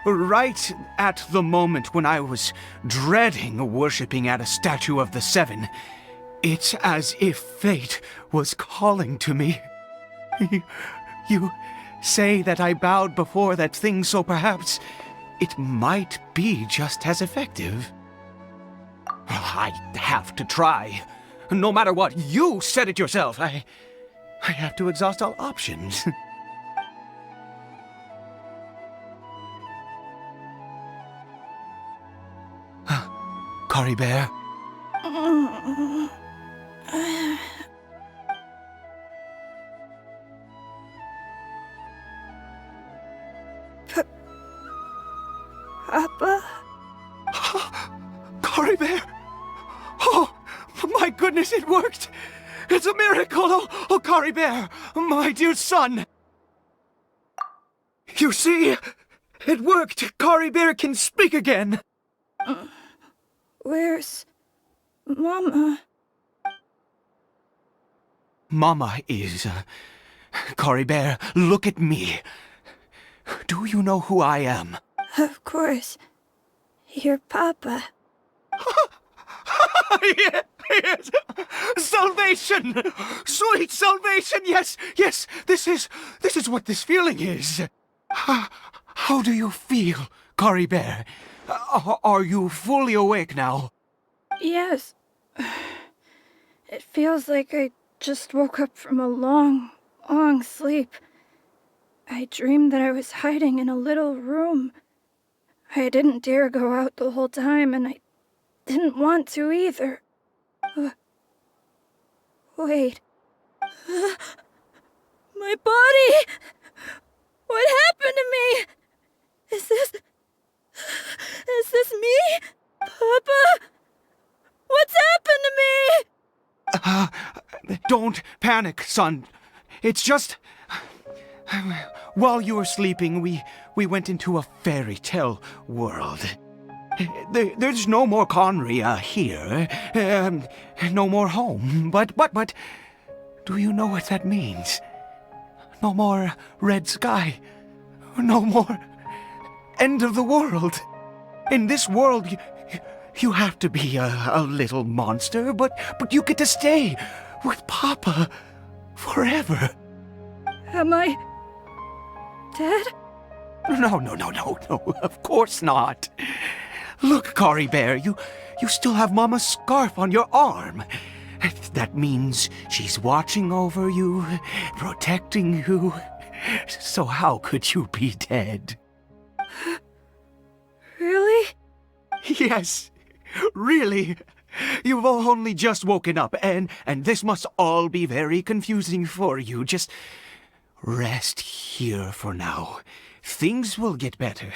G: right at the moment when I was dreading worshipping at a statue of the Seven, it's as if fate was calling to me. You say that I bowed before that thing, so perhaps it might be just as effective. I have to try. No matter what, you said it yourself. I have to exhaust all options. Caribert?
K: Papa?
G: Caribert! Oh, my goodness, it worked! It's a miracle! Oh, Caribert, my dear son! You see, it worked! Caribert can speak again!
K: Where's Mama?
G: Mama is... Caribert, look at me. Do you know who I am?
K: Of course. Your Papa.
G: Yes! Salvation! Sweet salvation! Yes, yes! This is what this feeling is. How do you feel, Caribert? Are you fully awake now?
K: Yes. It feels like I just woke up from a long, long sleep. I dreamed that I was hiding in a little room. I didn't dare go out the whole time, and I didn't want to either. Wait. My body! What happened to me? Is this me? Papa? What's happened to me?
G: Don't panic, son. It's just... While you were sleeping, we went into a fairy tale world. There's no more Khaenri'ah here. No more home. But, do you know what that means? No more red sky. No more end of the world. In this world, you have to be a little monster, but you get to stay with Papa forever.
K: Am I dead?
G: No, of course not. Look, Caribert, you still have Mama's scarf on your arm. That means she's watching over you, protecting you. So how could you be dead?
K: Really?
G: Yes, really. You've only just woken up, and this must all be very confusing for you. Just rest here for now. Things will get better.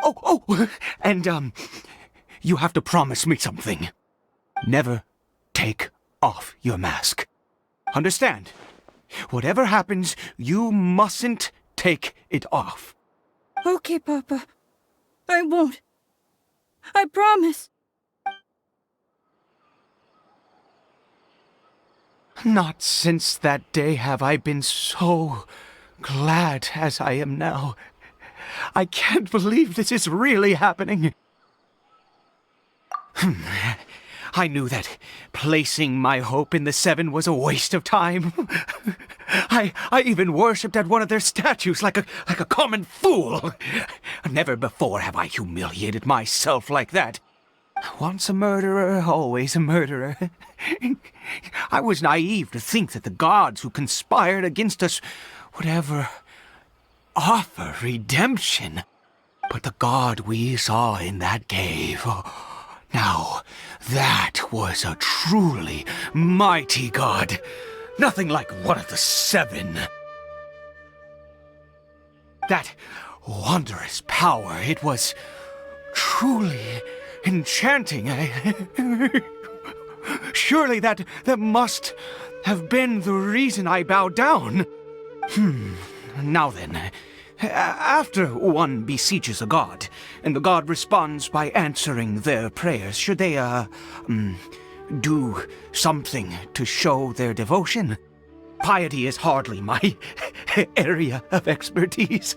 G: Oh, and, you have to promise me something. Never take off your mask. Understand? Whatever happens, you mustn't take it off.
K: Okay, Papa. I won't. I promise.
G: Not since that day have I been so glad as I am now. I can't believe this is really happening. I knew that placing my hope in the Seven was a waste of time. I even worshipped at one of their statues like a common fool. Never before have I humiliated myself like that. Once a murderer, always a murderer. I was naive to think that the gods who conspired against us would ever offer redemption. But the god we saw in that cave... Now, that was a truly mighty god. Nothing like one of the Seven. That wondrous power, it was truly enchanting. Surely that must have been the reason I bowed down. Now then, after one beseeches a god, and the god responds by answering their prayers, should they, do something to show their devotion? Piety is hardly my area of expertise.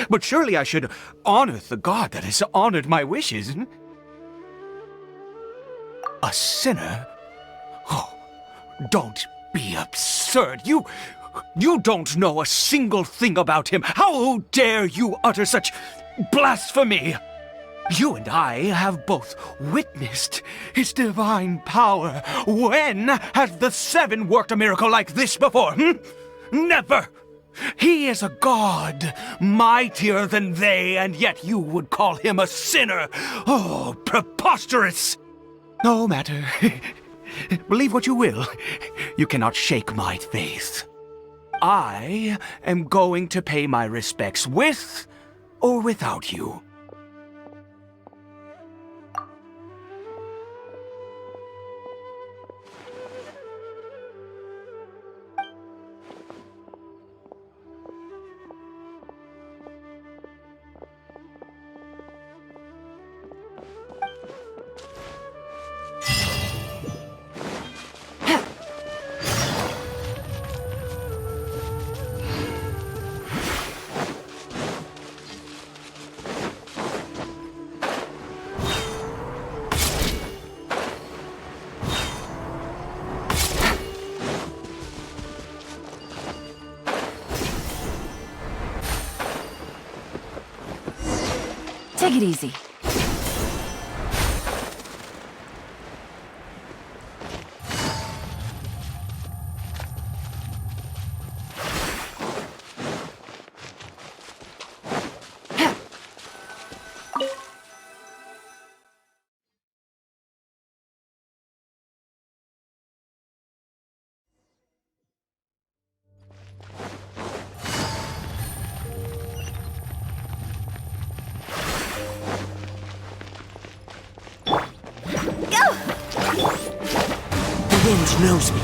G: But surely I should honor the god that has honored my wishes. A sinner? Oh, don't be absurd. You don't know a single thing about him. How dare you utter such blasphemy? You and I have both witnessed his divine power. When has the Seven worked a miracle like this before? Never! He is a god, mightier than they, and yet you would call him a sinner. Oh, preposterous! No matter. Believe what you will. You cannot shake my faith. I am going to pay my respects with or without you.
F: Take it easy.
C: The wind knows me.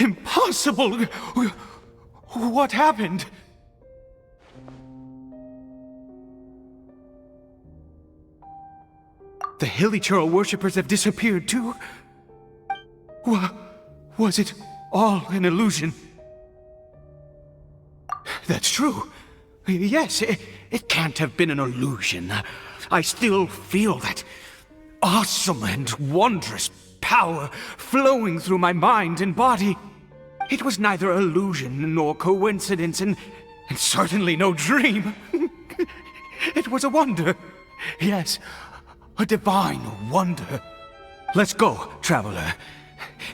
G: Impossible! What happened? The Hilichurl worshippers have disappeared too? Was it all an illusion? That's true. Yes, it can't have been an illusion. I still feel that awesome and wondrous power flowing through my mind and body. It was neither illusion nor coincidence, and certainly no dream. It was a wonder. Yes, a divine wonder. Let's go, traveler.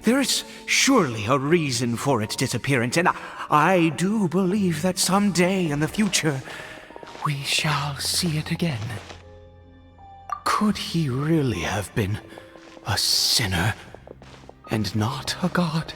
G: There is surely a reason for its disappearance, and I do believe that someday in the future, we shall see it again. Could he really have been a sinner and not a god?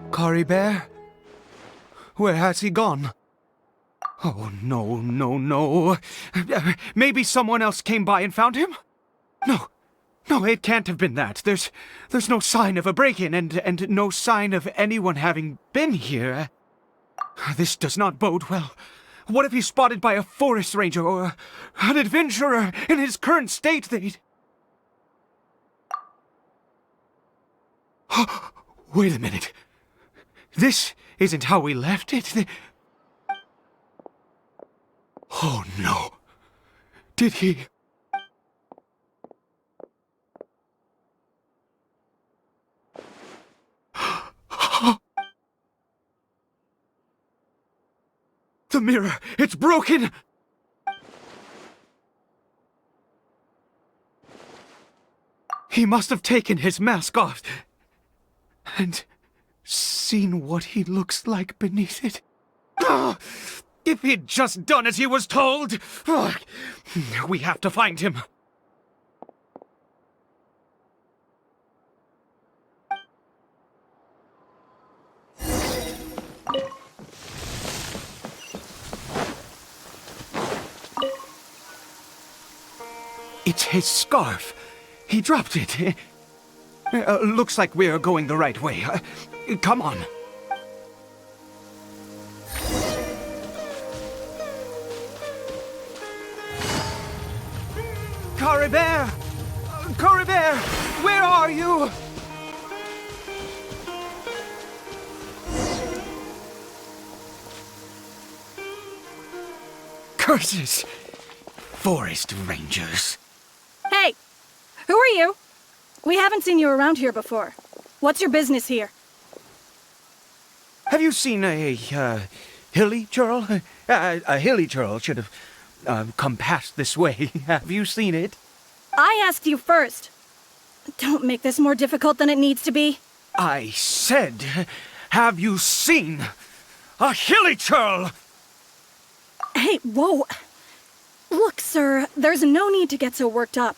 G: Caribert? Where has he gone? Oh, no. Maybe someone else came by and found him? No, it can't have been that. There's no sign of a break-in and no sign of anyone having been here. This does not bode well. What if he's spotted by a forest ranger or an adventurer in his current state? Wait a minute. This isn't how we left it. Oh no. Did he... The mirror! It's broken! He must have taken his mask off and seen what he looks like beneath it. If he'd just done as he was told! We have to find him. It's his scarf. He dropped it. Looks like we're going the right way. Come on. Caribert! Caribert! Where are you? Curses! Forest rangers.
K: Hey! Who are you? We haven't seen you around here before. What's your business here?
G: have you seen a hilly churl? A hilly churl should have come past this way. Have you seen it?
K: I asked you first. Don't make this more difficult than it needs to be.
G: I said, have you seen a hilly churl?
K: Hey, whoa. Look, sir, there's no need to get so worked up.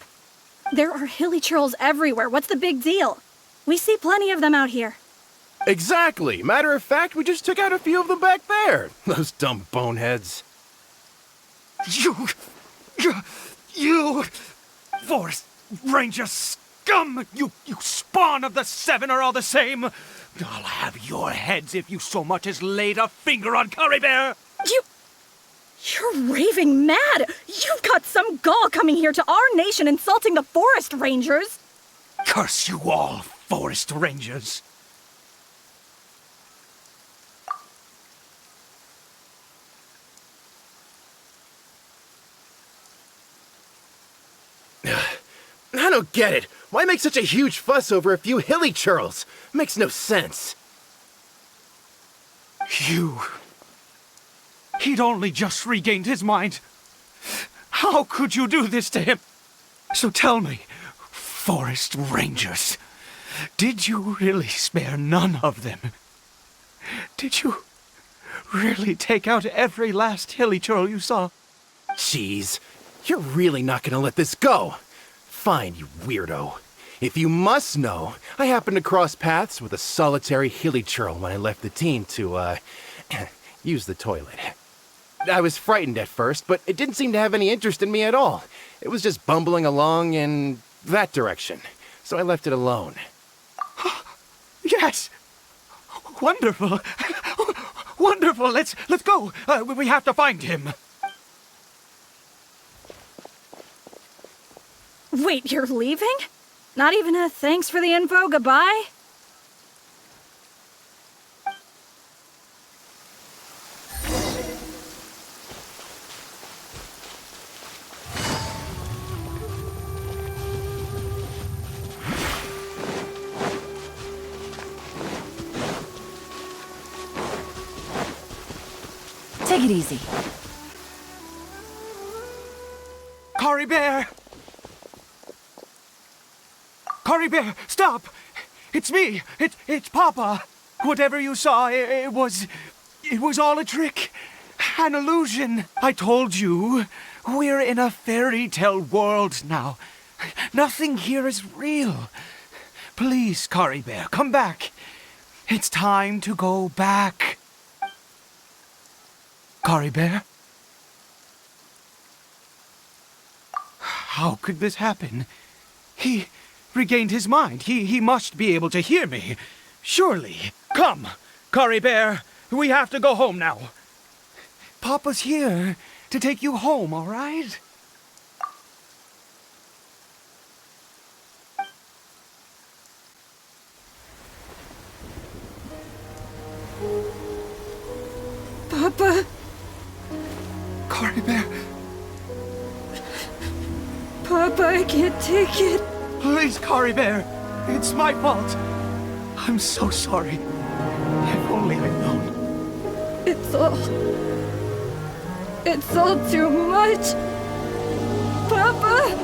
K: There are hilly churls everywhere. What's the big deal? We see plenty of them out here.
L: Exactly. Matter of fact, we just took out a few of them back there. Those dumb boneheads.
G: You Forest Ranger scum! You spawn of the Seven are all the same! I'll have your heads if you so much as laid a finger on Caribert!
K: You're raving mad! You've got some gall coming here to our nation insulting the Forest Rangers!
G: Curse you all, Forest Rangers!
L: I don't get it. Why make such a huge fuss over a few hilly churls? Makes no sense.
G: He'd only just regained his mind. How could you do this to him? So tell me, Forest Rangers, did you really spare none of them? Did you really take out every last hilly churl you saw?
L: Jeez, you're really not gonna let this go. Fine, you weirdo. If you must know, I happened to cross paths with a solitary hilly churl when I left the team to, use the toilet. I was frightened at first, but it didn't seem to have any interest in me at all. It was just bumbling along in that direction, so I left it alone.
G: Yes! Wonderful! Wonderful! Let's go! We have to find him!
K: Wait, you're leaving? Not even a thanks for the info, goodbye?
F: Take it easy.
G: Caribert! Caribert, stop! It's me! It's Papa! Whatever you saw, it was all a trick. An illusion. I told you, we're in a fairy tale world now. Nothing here is real. Please, Caribert, come back. It's time to go back. Caribert? How could this happen? He regained his mind. He must be able to hear me. Surely. Come, Caribert. We have to go home now. Papa's here to take you home, all right?
K: Papa?
G: Caribert.
K: Papa, I can't take it.
G: Please, Caribert. It's my fault. I'm so sorry. If only I'd known.
K: It's all too much. Papa!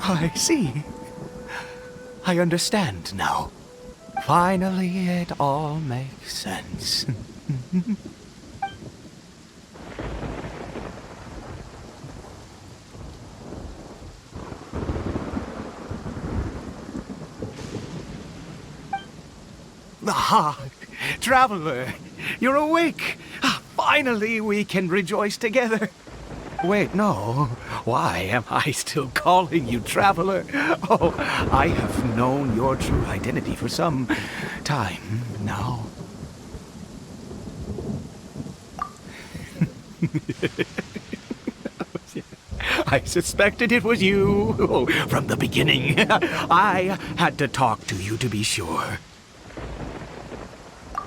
G: I see. I understand now. Finally, it all makes sense. Aha! Traveler! You're awake! Finally, we can rejoice together. Wait, no. Why am I still calling you Traveler? Oh, I have known your true identity for some time now. I suspected it was you from the beginning. I had to talk to you to be sure.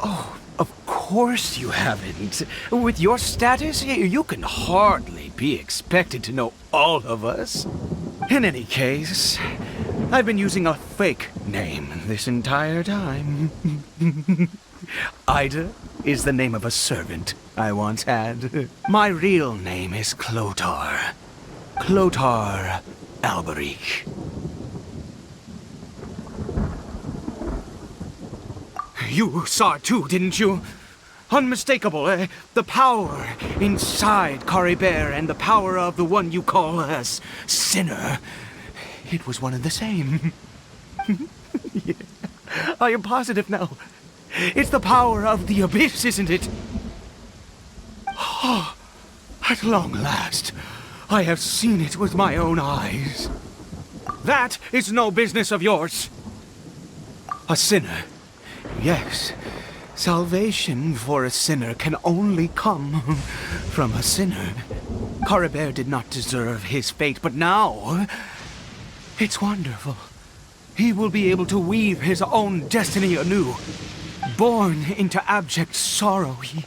G: Oh, of course you haven't. With your status, you can hardly be expected to know all of us. In any case, I've been using a fake name this entire time. Ida is the name of a servant I once had. My real name is Clotar. Clotar Alberich. You saw it too, didn't you? Unmistakable, the power inside Caribert and the power of the one you call a sinner. It was one and the same. Yeah. I am positive now. It's the power of the abyss, isn't it? Oh, at long last, I have seen it with my own eyes. That is no business of yours. A sinner. Yes, salvation for a sinner can only come from a sinner. Caribert did not deserve his fate, but now it's wonderful. He will be able to weave his own destiny anew. Born into abject sorrow, he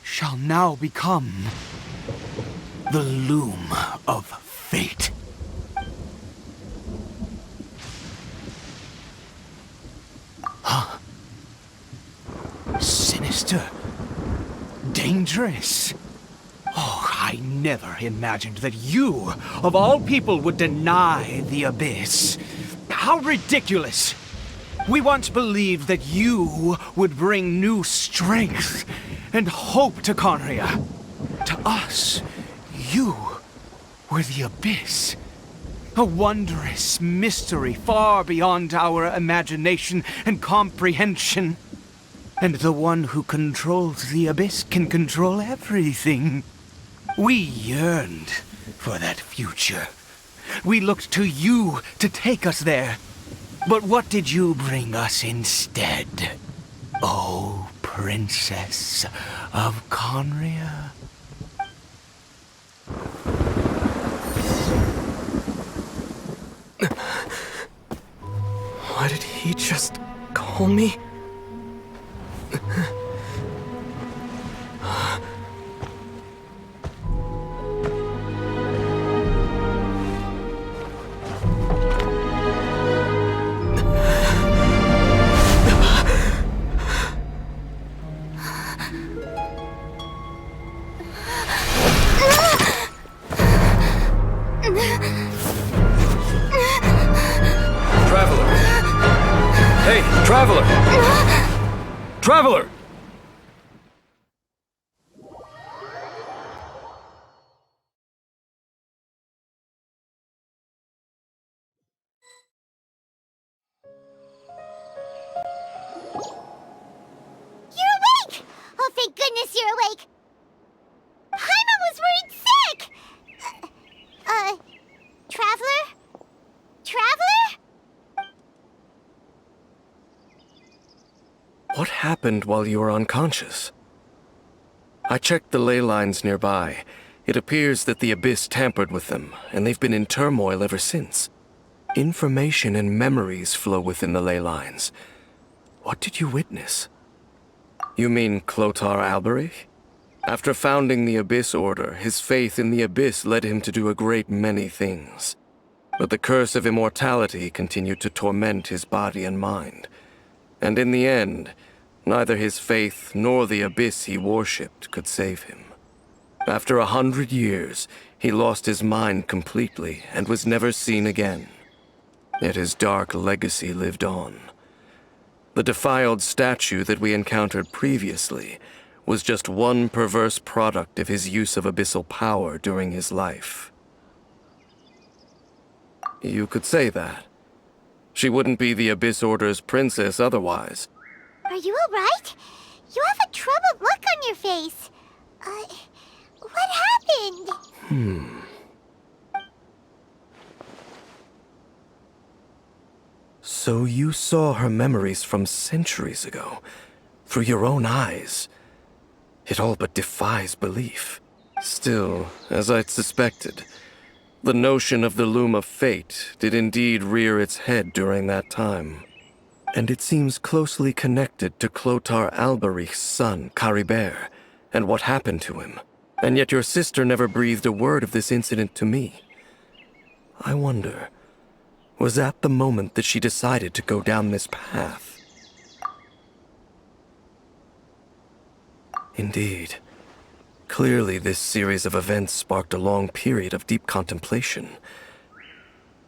G: shall now become the loom of fate. Huh? Sinister. Dangerous. Oh, I never imagined that you, of all people, would deny the abyss. How ridiculous! We once believed that you would bring new strength and hope to Khaenri'ah. To us, you were the abyss. A wondrous mystery far beyond our imagination and comprehension. And the one who controls the abyss can control everything. We yearned for that future. We looked to you to take us there. But what did you bring us instead? Oh, Princess of Khaenri'ah.
I: Why did he just call me?
E: Traveler!
B: You're awake! Oh, thank goodness you're awake! Paimon was worried sick! Traveler? Traveler?
E: What happened while you were unconscious? I checked the ley lines nearby. It appears that the Abyss tampered with them, and they've been in turmoil ever since. Information and memories flow within the ley lines. What did you witness? You mean Clotar Alberich? After founding the Abyss Order, his faith in the Abyss led him to do a great many things. But the curse of immortality continued to torment his body and mind. And in the end, neither his faith nor the Abyss he worshipped could save him. After 100 years, he lost his mind completely and was never seen again. Yet his dark legacy lived on. The defiled statue that we encountered previously was just one perverse product of his use of abyssal power during his life. You could say that. She wouldn't be the Abyss Order's princess otherwise.
B: Are you alright? You have a troubled look on your face. What happened?
E: So you saw her memories from centuries ago, through your own eyes. It all but defies belief. Still, as I'd suspected, The notion of the Loom of Fate did indeed rear its head during that time. And it seems closely connected to Clothar Alberich's son, Caribert, and what happened to him. And yet your sister never breathed a word of this incident to me. I wonder, was that the moment that she decided to go down this path? Indeed. Clearly, this series of events sparked a long period of deep contemplation.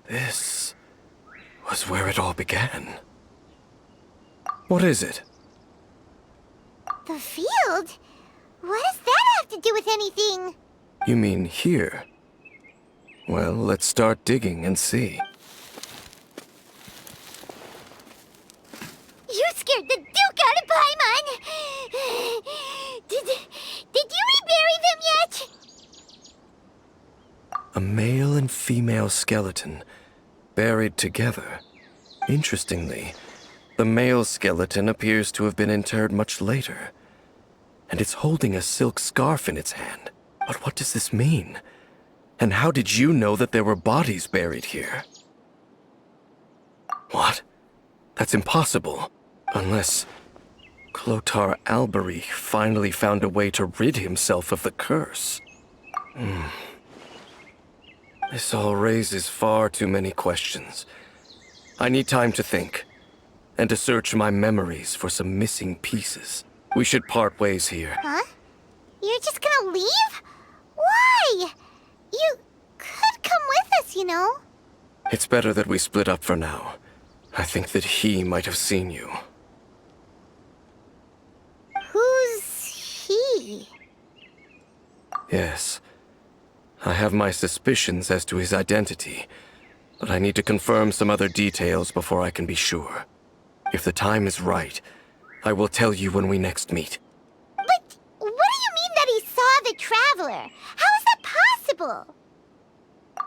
E: This was where it all began. What is it?
B: The field? What does that have to do with anything?
E: You mean here? Well, let's start digging and see.
B: You scared the Duke out of Paimon! Did you rebury them yet?
E: A male and female skeleton, buried together. Interestingly, the male skeleton appears to have been interred much later, and it's holding a silk scarf in its hand. But what does this mean? And how did you know that there were bodies buried here? What? That's impossible. Unless Clothar Alberich finally found a way to rid himself of the curse. This all raises far too many questions. I need time to think, and to search my memories for some missing pieces. We should part ways here.
B: Huh? You're just gonna leave? Why? You could come with us, you know.
E: It's better that we split up for now. I think that he might have seen you.
B: Who's he?
E: Yes. I have my suspicions as to his identity, but I need to confirm some other details before I can be sure. If the time is right, I will tell you when we next meet.
B: But what do you mean that he saw the Traveler? How is that possible?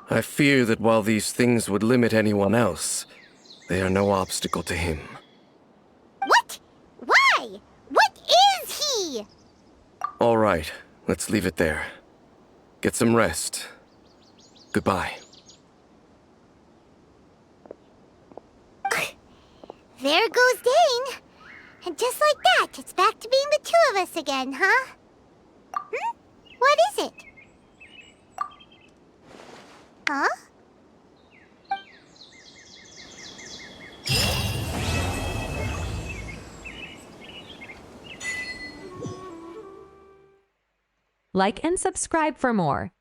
E: I fear that while these things would limit anyone else, they are no obstacle to him.
B: What? Why? What is he?
E: All right, let's leave it there. Get some rest. Goodbye.
B: There goes Dane. And just like that, it's back to being the two of us again, huh? What is it? Huh?
M: Like and subscribe for more.